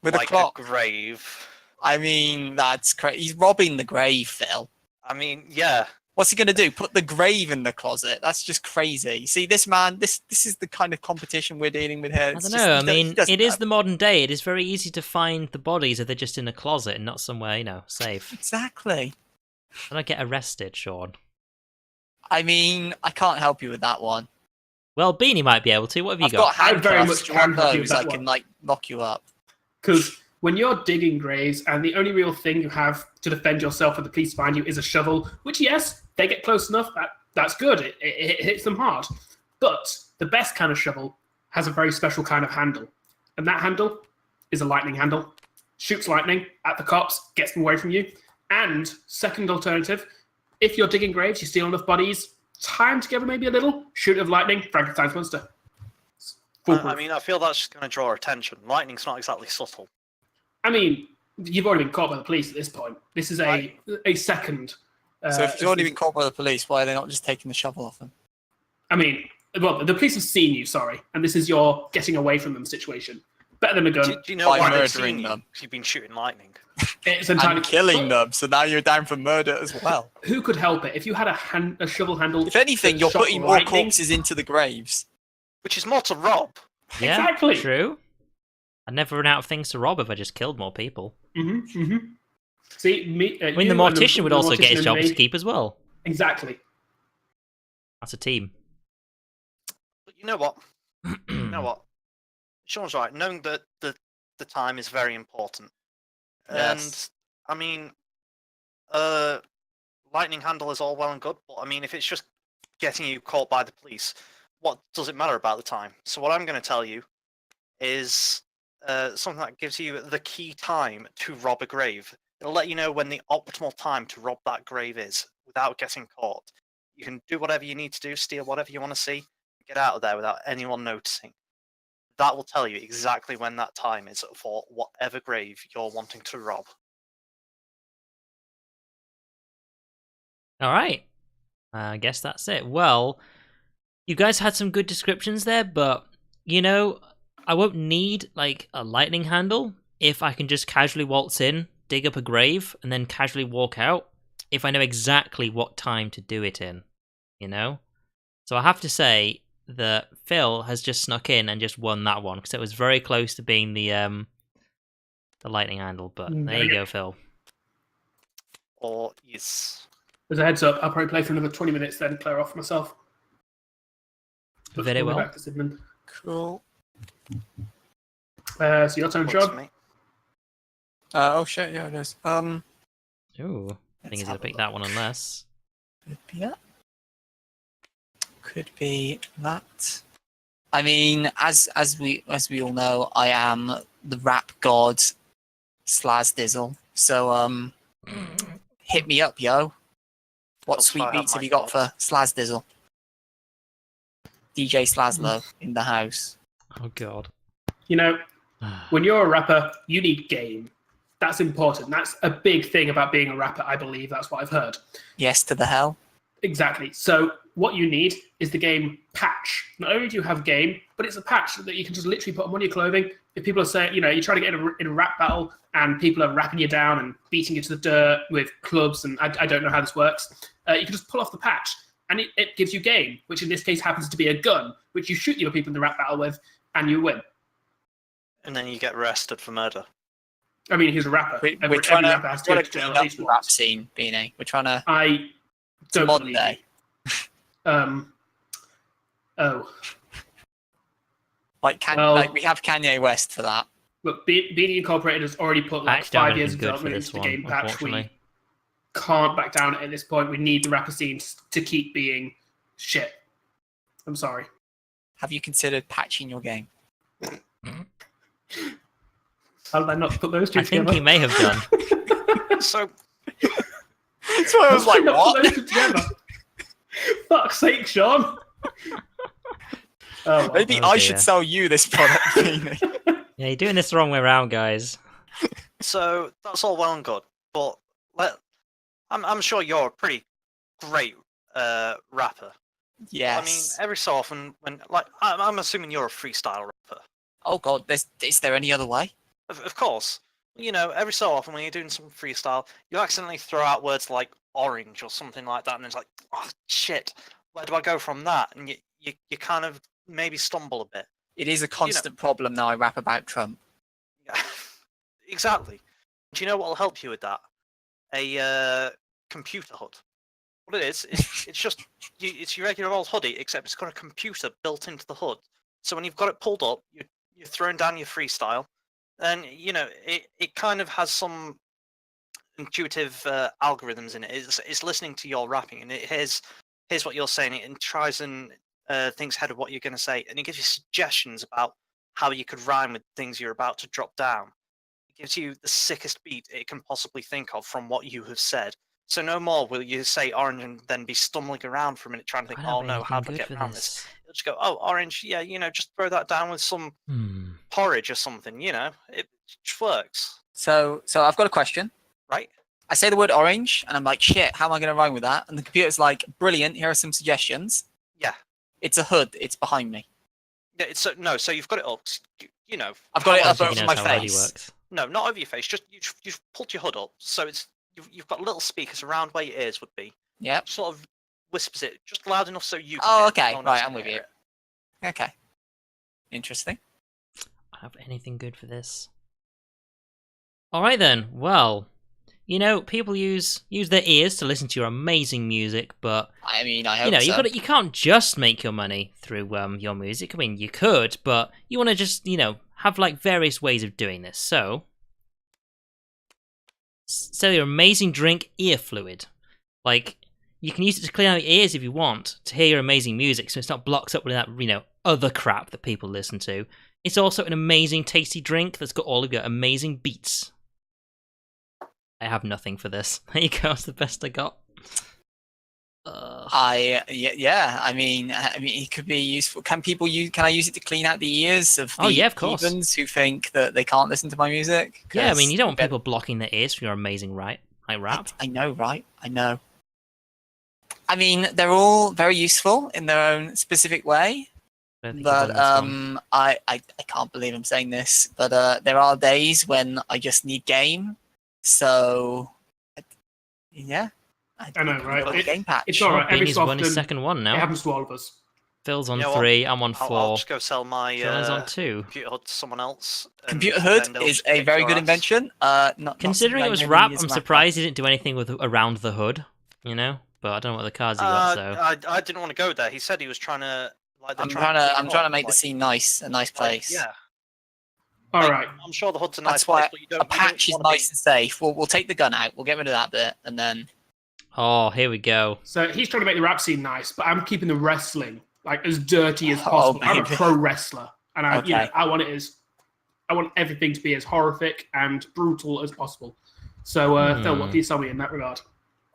With like a clock. A grave. I mean, that's crazy. He's robbing the grave, Phil. I mean, yeah. What's he going to do? Put the grave in the closet? That's just crazy. See, this man, this is the kind of competition we're dealing with here. I don't know. I mean, it is the modern day. It is very easy to find the bodies if they're just in a closet and not somewhere, safe. Exactly. I don't get arrested, Sean. I mean, I can't help you with that one. Well, Beanie might be able to. What have you I've got I very handcuffs. much Do you want can help you with those? that I can, one. lock you up. Because when you're digging graves and the only real thing you have to defend yourself when the police find you is a shovel, which, yes, they get close enough, that's good. It hits them hard. But the best kind of shovel has a very special kind of handle. And that handle is a lightning handle. Shoots lightning at the cops, gets them away from you. And second alternative, if you're digging graves, you steal enough bodies, time together maybe a little, shoot of lightning, Frankenstein's monster. I mean, I feel that's just going to draw attention. Lightning's not exactly subtle. I mean, you've already been caught by the police at this point. This is a second. So if you've already been caught by the police, why are they not just taking the shovel off them? I mean, well, the police have seen you, sorry, and this is your getting away from them situation. Better than a gun. Do you know By why they've murdering seen you? them. 'Cause you've been shooting lightning. It's entirely And killing them, so now you're down for murder as well. Who could help it? If you had a shovel handle. If anything, that you're shot putting more lightning- corpses into the graves. Which is more to rob. Yeah, Exactly. true. I'd never run out of things to rob if I just killed more people. See, me. I mean, the you and mortician would also mortician get his and job me- to keep as well. Exactly. That's a team. But you know what? Sean's right. Knowing that the time is very important. Yes. And, I mean, lightning handle is all well and good, but I mean, if it's just getting you caught by the police, what does it matter about the time? So what I'm going to tell you is something that gives you the key time to rob a grave. It'll let you know when the optimal time to rob that grave is without getting caught. You can do whatever you need to do, steal whatever you want to see, get out of there without anyone noticing. That will tell you exactly when that time is for whatever grave you're wanting to rob. All right. I guess that's it. Well, you guys had some good descriptions there, but, I won't need, a lightning handle if I can just casually waltz in, dig up a grave, and then casually walk out, if I know exactly what time to do it in, So I have to say that Phil has just snuck in and just won that one, because it was very close to being the lightning handle, but there you go, Phil. Or yes. As a heads up, I'll probably play for another 20 minutes, then clear off myself. Very well. Back to Sigmund. Cool. So your turn, Works for Sean. me. Oh shit, yeah it is. Ooh, I think he's going have to a pick that one unless... Could be that. Could be that. I mean, as we all know, I am the rap god Slazdizzle. So hit me up, yo. What Also, sweet I have beats have my you got god. for Slazdizzle? DJ Slazlo in the house. Oh, God. When you're a rapper, you need game. That's important. That's a big thing about being a rapper, I believe. That's what I've heard. Yes to the hell. Exactly. So what you need is the game patch. Not only do you have game, but it's a patch that you can just literally put on your clothing. If people are saying, you try to get in a rap battle and people are rapping you down and beating you to the dirt with clubs, and I don't know how this works, you can just pull off the patch and it gives you game, which in this case happens to be a gun, which you shoot the other people in the rap battle with and you win. And then you get arrested for murder. I mean, he's a rapper. We're trying to rapper has to go to clean jail at up least the once. rap scene, Beanie. We're trying to. I don't modern believe day. you. Oh. Like we have Kanye West for that. Look, Beanie Incorporated has already put like I don't have 5 years anything of good for development this into the one, game patch. We unfortunately. can't back down at this point. We need the rapper scene to keep being shit. I'm sorry. Have you considered patching your game? How did I not put those two I think together? he may have done. So That's why I was How like, did I not what? put those two together? Fuck's sake, Sean. Oh, well. Maybe Oh, I dear. should sell you this product, Beanie. Yeah, you're doing this the wrong way around, guys. So that's all well and good, but I'm sure you're a pretty great rapper. Yes. I mean, every so often, when like I'm assuming you're a freestyle rapper. Oh god, is there any other way? Of course, you know, every so often when you're doing some freestyle, you accidentally throw out words like orange or something like that, and it's like, oh shit, where do I go from that? And you kind of maybe stumble a bit. It is a constant problem now I rap about Trump. Yeah, exactly. Do you know what will help you with that? A computer HUD. What it is, it's just it's your regular old hoodie, except it's got a computer built into the hood. So when you've got it pulled up, you're throwing down your freestyle, and you know it kind of has some intuitive algorithms in it. It's listening to your rapping, and it hears what you're saying, and tries and thinks ahead of what you're going to say, and it gives you suggestions about how you could rhyme with things you're about to drop down. It gives you the sickest beat it can possibly think of from what you have said. So no more will you say orange and then be stumbling around for a minute trying to I think, don't oh have no, how anything do I good get for around this? this. You'll just go, oh, orange, yeah, you know, just throw that down with some porridge or something, you know, it just works, So I've got a question. right? I say the word orange, and I'm like, shit, how am I going to rhyme with that? And the computer's like, brilliant, here are some suggestions. Yeah. It's a hood, it's behind me. Yeah, it's no, so you've got it up, you know. I've got it up how- He over knows my how ID face. works. No, not over your face. Just you've pulled your hood up, so it's you've got little speakers around where your ears would be. Yep. Sort of whispers it just loud enough so you. Can Oh, hear it, okay, no one right, else I'm can with hear you. it. Okay. Interesting. I don't have anything good for this. Alright then, well, you know, people use their ears to listen to your amazing music, but I mean, I hope you know, so. you can't just make your money through your music. I mean, you could, but you want to just, you know, have like various ways of doing this. So, sell your amazing drink, ear fluid. Like, you can use it to clean out your ears if you want to hear your amazing music, so it's not blocked up with that, you know, other crap that people listen to. It's also an amazing, tasty drink that's got all of your amazing beats. I have nothing for this. There you go. It's the best I got. Yeah. I mean, it could be useful. Can people use? Can I use it to clean out the ears of the Oh, yeah, of course. heathens who think that they can't listen to my music? Yeah, I mean, 'Cause you don't want then- people blocking their ears from your amazing rap. I know, right? I know. I mean, they're all very useful in their own specific way. I don't think you've But done this one. I can't believe I'm saying this, but there are days when I just need game. So, yeah. I know, think right? I've got a game patch. It's all right. Every Beanie's so won his often, second one it now. happens to all of us. Phil's on You know what? 3, I'm on 4. I'll just go sell my Dylan's on 2. computer HUD to someone else. and Computer then HUD they'll is just a kick very your good ass. invention. Not Considering something it was I rap, use I'm Mac. surprised he didn't do anything with around the hood, you know? But I don't know what the cards he got, so... I didn't want to go there. He said he was trying to like. I'm trying to make the like, scene nice, a nice place. Yeah. All Like, right. I'm sure the HUD's a nice That's why place, but you don't. A patch is nice and safe. We'll take the gun out. We'll get rid of that bit, and then Oh, here we go. So he's trying to make the rap scene nice, but I'm keeping the wrestling like as dirty as Oh, possible. I'm a baby. pro wrestler, and I Okay. I want everything to be as horrific and brutal as possible. So, Phil, what can you tell me in that regard?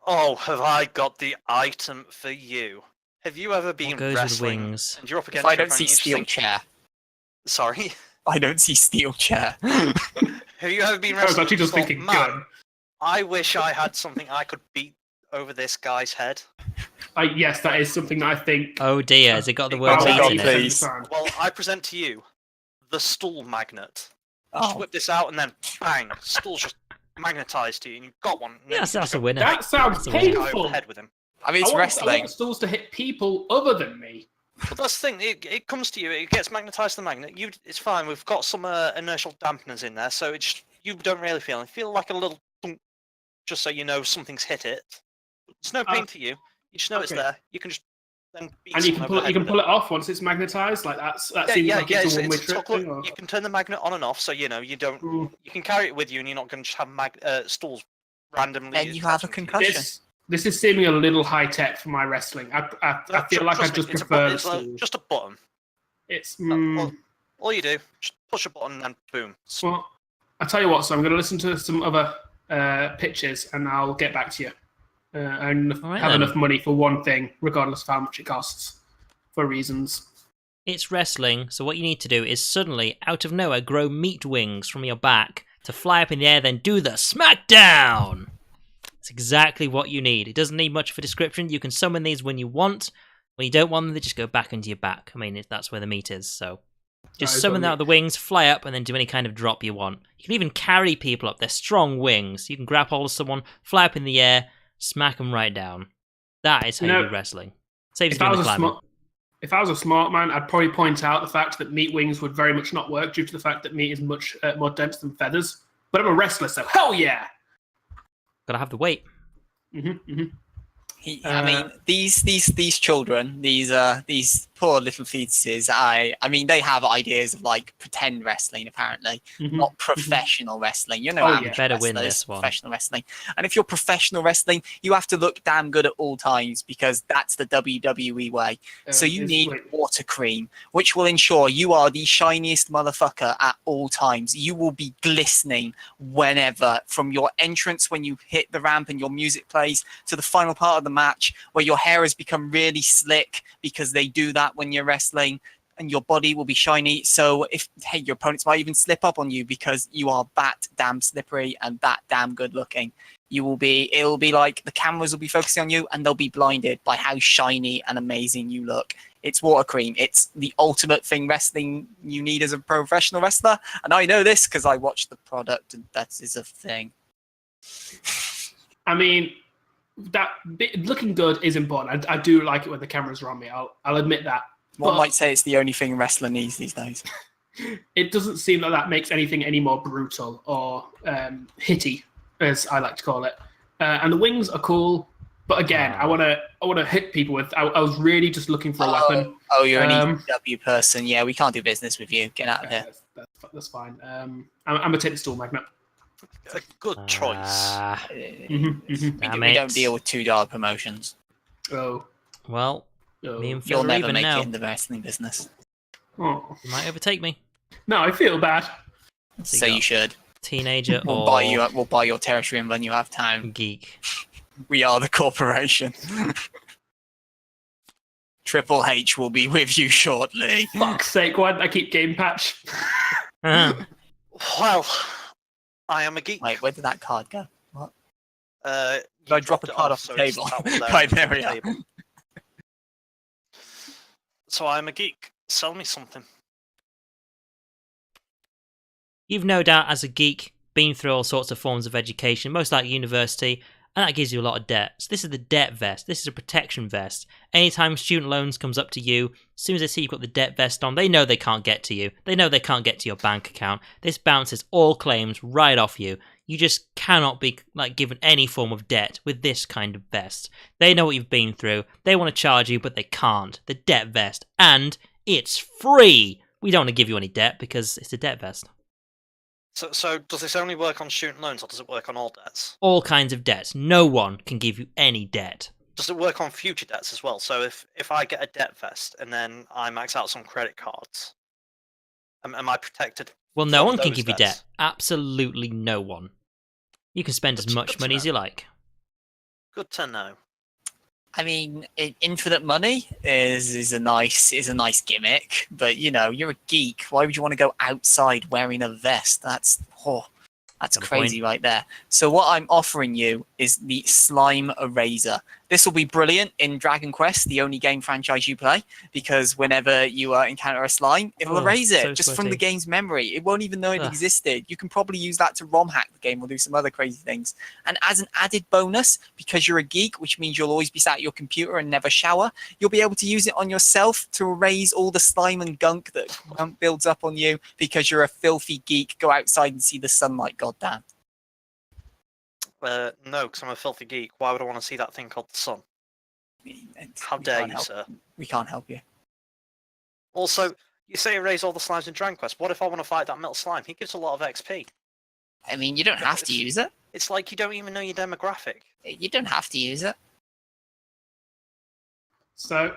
Oh, have I got the item for you? Have you ever been What goes with wrestling wings? and you're up if against I your don't opponent, see you just steel think- chair, Sorry. I don't see steel chair. Have you ever been I was wrestling? actually just and thought, thinking, man, gun. I wish I had something I could beat over this guy's head. Yes, that is something that I think. Oh dear, has it got the Oh, word my beat God, in it? please. Well, I present to you the stool magnet. Just Oh, whip this out and then bang, stool's just magnetized to you, and you've got one. and then Yes, you that's just a go winner. That sounds That's a winner. over painful. the head with him. I mean, it's I want wrestling. the stools to hit people other than me. But that's the thing. It comes to you. It gets magnetized to the magnet. It's fine. We've got some inertial dampeners in there, so it's you don't really feel. You feel like a little thunk, just so you know something's hit it. It's no pain to you. You just know it's okay. there. You can just then beat And you can someone over the head pull with it off once it's magnetized. Like that Yeah, seems yeah, like yeah. it's a one-way It's a trip toggle. thing. Or... You can turn the magnet on and off, so you don't. Mm. You can carry it with you, and you're not going to just have stools randomly. Then you have a attaching to you. concussion. This is seeming a little high tech for my wrestling. I feel like I Trust me, just it's prefer the it's stools. just a button. It's All you do, just push a button and boom. well. I'll tell you what. So I'm going to listen to some other pitches, and I'll get back to you. And All right, have then. enough money for one thing, regardless of how much it costs, for reasons. It's wrestling, so what you need to do is suddenly, out of nowhere, grow meat wings from your back to fly up in the air, then do the smackdown! That's exactly what you need. It doesn't need much of a description. You can summon these when you want. When you don't want them, they just go back into your back. I mean, that's where the meat is, so... Just Right, summon got out the wings, fly up, and then do any kind of drop you want. You can even carry people up. They're strong wings. You can grab hold of someone, fly up in the air, smack them right down. That is how you do wrestling. Saves If you I doing was the a climbing. if I was a smart man, I'd probably point out the fact that meat wings would very much not work due to the fact that meat is much more dense than feathers. But I'm a wrestler, so hell yeah! Gotta have the weight. I mean, these children, these poor little fetuses. I mean, they have ideas of like pretend wrestling, apparently, not professional wrestling. You know, Oh, yeah. amateur Better win wrestlers, this one. professional wrestling. And if you're professional wrestling, you have to look damn good at all times because that's the WWE way. So you need water cream, which will ensure you are the shiniest motherfucker at all times. You will be glistening whenever, from your entrance when you hit the ramp and your music plays to the final part of the match where your hair has become really slick because they do that when you're wrestling, and your body will be shiny. So your opponents might even slip up on you because you are that damn slippery and that damn good looking. It'll be like the cameras will be focusing on you and they'll be blinded by how shiny and amazing you look. It's water cream. It's the ultimate thing wrestling you need as a professional wrestler. And I know this because I watched the product and that is a thing. I mean, looking good is important. I do like it when the cameras are on me. I'll admit that. One But might say it's the only thing a wrestler needs these days. it doesn't seem like that makes anything any more brutal or hitty, as I like to call it. And the wings are cool, but again, I want to hit people with. I was really just looking for a weapon. Oh, you're an EW person. Yeah, we can't do business with you. Get out of here. That's fine. I'm gonna take the stool magnet. A good choice. We don't deal with $2 promotions. Oh, Well, oh. me and Phil You'll are never even make now. it in the wrestling business. Oh. You might overtake me. No, I feel bad. So you should. Teenager We'll or buy your territory and run you out of town. geek. We are the corporation. Triple H will be with you shortly. Fuck's sake, why did I keep Game Patch? Uh-huh. Well, I am a geek. Wait, where did that card go? What? Did Did I drop a card off the table? Right, there we are. So I'm a geek. Sell me something. You've no doubt, as a geek, been through all sorts of forms of education, most likely university, and that gives you a lot of debt. So this is the debt vest. This is a protection vest. Anytime student loans comes up to you, as soon as they see you've got the debt vest on, they know they can't get to you. They know they can't get to your bank account. This bounces all claims right off you. You just cannot be given any form of debt with this kind of vest. They know what you've been through. They want to charge you, but they can't. The debt vest. And it's free! We don't want to give you any debt because it's a debt vest. So does this only work on student loans, or does it work on all debts? All kinds of debts. No one can give you any debt. Does it work on future debts as well? So if I get a debt vest and then I max out some credit cards, am I protected? Well, no from one can those give you debts? debt. Absolutely no one. You can spend as That's much good to money as know. you like. Good to know. I mean, infinite money is a nice gimmick, but you're a geek. Why would you want to go outside wearing a vest? That's Got a crazy right there. So what I'm offering you is the slime eraser. This will be brilliant in Dragon Quest, the only game franchise you play, because whenever you encounter a slime, it'll erase it so just from sweaty. the game's memory. It won't even know it Ugh. existed. You can probably use that to ROM hack the game or do some other crazy things. And as an added bonus, because you're a geek, which means you'll always be sat at your computer and never shower, you'll be able to use it on yourself to erase all the slime and gunk that builds up on you because you're a filthy geek. Go outside and see the sunlight, goddamn. No, because I'm a filthy geek. Why would I want to see that thing called the sun? How We dare can't you, help- sir? We can't help you. Also, you say erase all the slimes in Dragon Quest. What if I want to fight that metal slime? He gives a lot of XP. I mean, you don't have to use it. It's like you don't even know your demographic. You don't have to use it. So,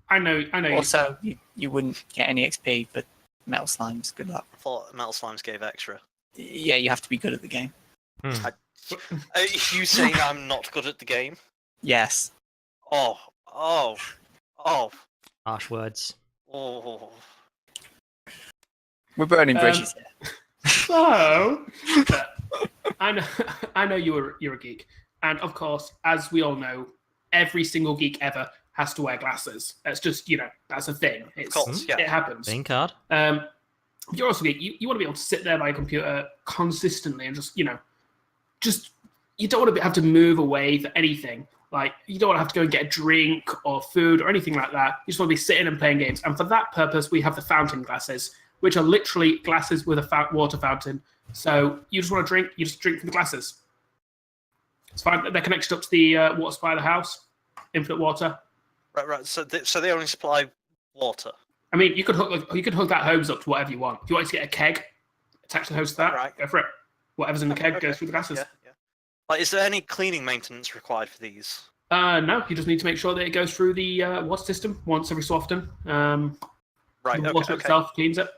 I know. Also, you wouldn't get any XP, but metal slimes, good luck. I thought metal slimes gave extra. Yeah, you have to be good at the game. Are you saying I'm not good at the game? Yes. Oh. Harsh words. We're burning bridges here. So, I know you're a geek, and of course, as we all know, every single geek ever has to wear glasses. That's just that's a thing. Of course, yeah. It happens. Green card. You're also a geek. You want to be able to sit there by a computer consistently and just you don't want to have to move away for anything. Like, you don't want to have to go and get a drink or food or anything like that. You just want to be sitting and playing games. And for that purpose, we have the fountain glasses, which are literally glasses with a water fountain. So you just want to drink, you just drink from the glasses. It's fine. They're connected up to the water supply of the house, infinite water. Right. So they only supply water. I mean, you could hook that hose up to whatever you want. If you want to get a keg, attach the hose to that, Right. Go for it. Whatever's in the keg Okay. goes through the glasses. Yeah. Like, is there any cleaning maintenance required for these? No, you just need to make sure that it goes through the water system once every so often. Right. The water Okay. itself cleans it.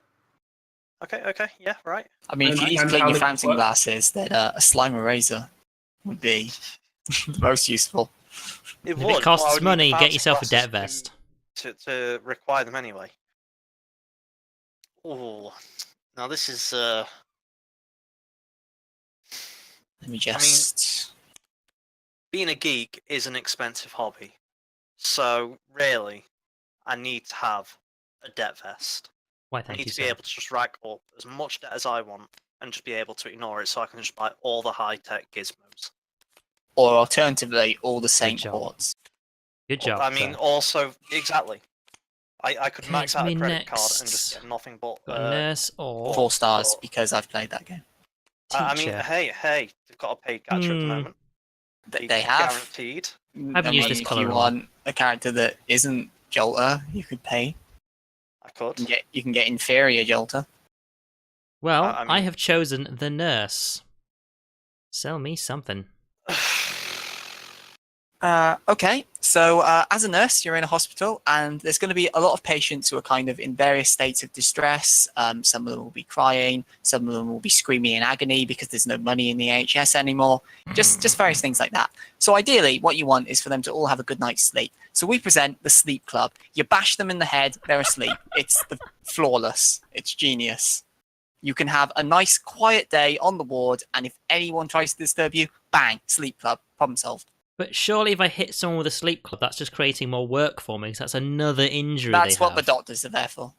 Okay. Yeah. Right. I mean, if you need to And clean how your they fountain work. glasses, then a slime eraser would be the most useful. It If would. it costs but I would need money, the get yourself a fountain debt glasses vest. to require them anyway. Oh, now this is Let me just. being a geek is an expensive hobby, so really, I need to have a debt vest. Why, I thank need you, to be sir. able to just rack up as much debt as I want and just be able to ignore it, so I can just buy all the high-tech gizmos. Or alternatively, all the Saint job. Quartz. Good job, I mean, sir. also exactly. I could max Okay, out a me credit card and just next. get nothing but. Got a nurse or 4 stars Or- because I've played that game. I mean, teacher? hey, they've got a paid catcher at the moment. They have. Guaranteed. haven't used this if colour you in a while. want a character that isn't Jolter, you could pay. I could. You can get inferior Jolter. Well, I I mean- have chosen the nurse. Sell me something. Okay, so as a nurse, you're in a hospital, and there's going to be a lot of patients who are kind of in various states of distress. Some of them will be crying, some of them will be screaming in agony because there's no money in the NHS anymore. Just various things like that. So ideally, what you want is for them to all have a good night's sleep. So we present the Sleep Club. You bash them in the head, they're asleep. It's flawless. It's genius. You can have a nice, quiet day on the ward, and if anyone tries to disturb you, bang, Sleep Club, problem solved. But surely if I hit someone with a sleep club, that's just creating more work for me, because that's another injury That's they what the have. doctors are there for.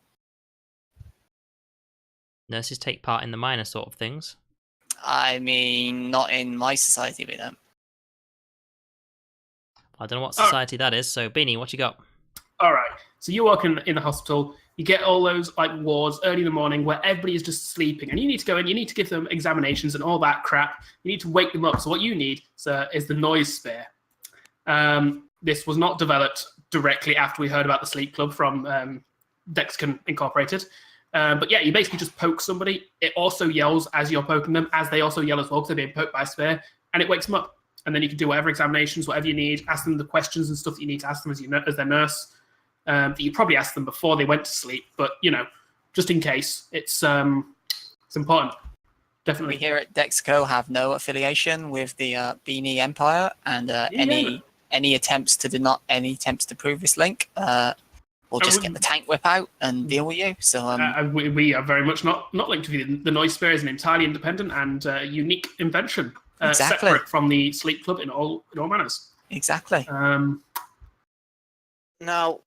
Nurses take part in the minor sort of things. I mean, not in my society, we don't. I don't know what society that is, so Beanie, what you got? All right. So you walk in the hospital. You get all those like wards early in the morning where everybody is just sleeping, and you need to go in. You need to give them examinations and all that crap. You need to wake them up. So what you need, sir, is the noise sphere. This was not developed directly after we heard about the Sleep Club from Dexcon Incorporated. But yeah, you basically just poke somebody. It also yells as you're poking them, as they also yell as well because they're being poked by a sphere, and it wakes them up. And then you can do whatever examinations, whatever you need. Ask them the questions and stuff that you need to ask them as their nurse. That you probably asked them before they went to sleep, but just in case, it's important. We Definitely. here at Dexco have no affiliation with the Beanie Empire, and any attempts to prove this link, we'll just get the tank whip out and deal with you. So We are very much not linked to you. The noise sphere is an entirely independent and unique invention, Exactly. separate from the Sleep Club in all manners. exactly. Now,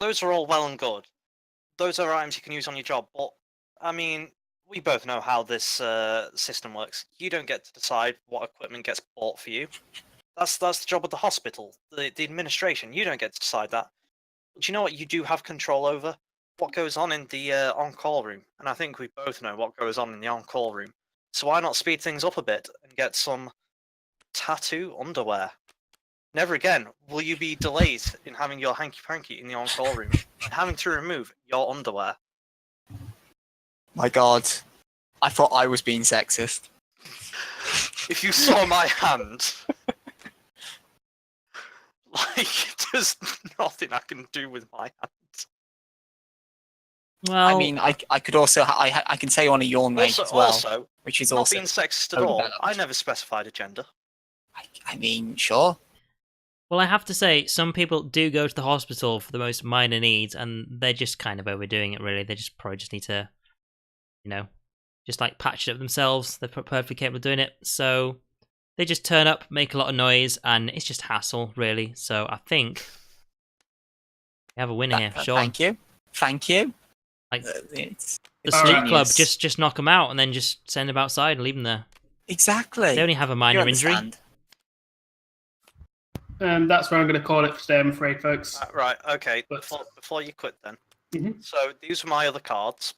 those are all well and good. Those are items you can use on your job, but I mean, we both know how this system works. You don't get to decide what equipment gets bought for you. That's the job of the hospital, the administration. You don't get to decide that. But you know what? You do have control over what goes on in the on-call room, and I think we both know what goes on in the on-call room. So why not speed things up a bit and get some tattoo underwear? Never again will you be delayed in having your hanky-panky in the on-call room and having to remove your underwear. My God, I thought I was being sexist. If you saw my hand, there's nothing I can do with my hand. Well, I mean, I could also I can say on a yawn rate as well, Also, which is not also being sexist at all, overdeveloped. I never specified a gender. I mean, sure. well, I have to say, some people do go to the hospital for the most minor needs, and they're just kind of overdoing it, really. They just probably just need to, just like patch it up themselves. They're perfectly capable of doing it. So they just turn up, make a lot of noise, and it's just hassle, really. So I think we have a winner here, Sean. Thank you. Like, It's The sleep club, genius. just knock them out and then just send them outside and leave them there. Exactly. They only have a You minor injury. understand. That's where I'm going to call it for today, I'm afraid, folks. Right, okay. But- Before you quit then. Mhm. So these are my other cards.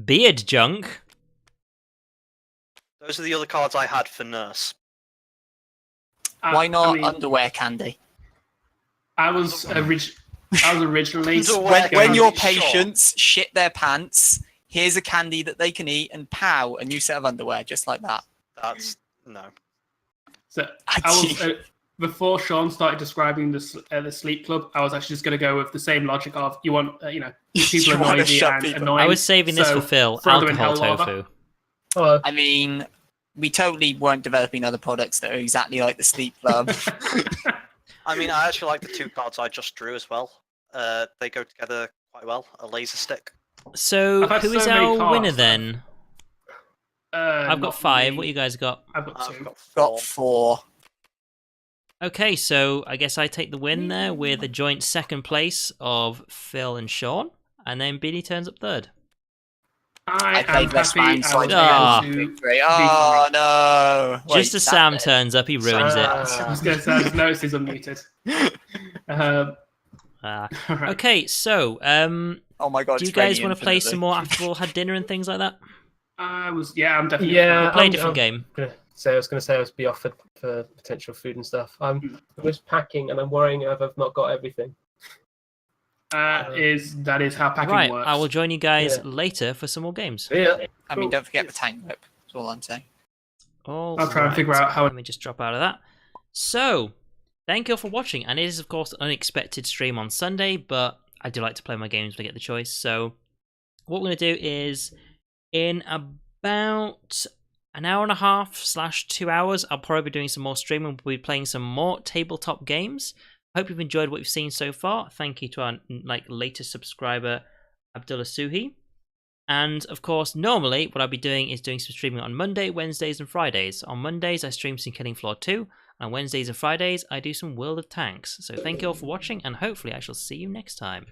Beard junk. Those are the other cards I had for Nurse. Why not I mean, underwear candy? I was originally Underwear When your Sure. patients shit their pants, here's a candy that they can eat, and pow, a new set of underwear, just like that. That's no. So I was before Sean started describing the sleep club. I was actually just going to go with the same logic of you want people You are wanna noisy shut and people. annoying. I was saving this so for Phil. throw them in Alcohol hell lava. tofu. Hello. I mean, we totally weren't developing other products that are exactly like the Sleep Club. I mean, I actually like the two cards I just drew as well. They go together quite well. A laser stick. So I've had who is so many our cards, winner though. then? I've got Not 5. me. What you guys got? I've got I've 2. got 4. Got 4. Okay, so I guess I take the win there with a joint second place of Phil and Sean, and then Billy turns up third. I am played less happy. man, so I I was Ah. able to. Victory. Oh no! Wait, Just as that Sam bit. turns up, he ruins it. I was going to say, I've noticed he's unmuted. Ah. Alright. Okay, so Oh my god! do you it's guys raining want to play some infinitely. more after we've all had dinner and things like that? I'm definitely. Yeah. We'll play a I'm- different I'm- game. I was going to say I was be offered for potential food and stuff. I'm just packing and I'm worrying if I've not got everything. That is how packing Right, works. I will join you guys Yeah. later for some more games. Yeah. I mean, Cool. don't forget the tank whip. That's all I'm saying. All I'll try and figure right. out how- Let me just drop out of that. So, thank you all for watching, and it is of course an unexpected stream on Sunday, but I do like to play my games when I get the choice. So, what we're going to do is, in about an hour and a half / 2 hours, I'll probably be doing some more streaming. We'll be playing some more tabletop games. I hope you've enjoyed what you've seen so far. Thank you to our latest subscriber, Abdullah Suhi. And of course, normally what I'll be doing is doing some streaming on Monday, Wednesdays, and Fridays. On Mondays, I stream some Killing Floor 2. And on Wednesdays and Fridays, I do some World of Tanks. So thank you all for watching, and hopefully I shall see you next time.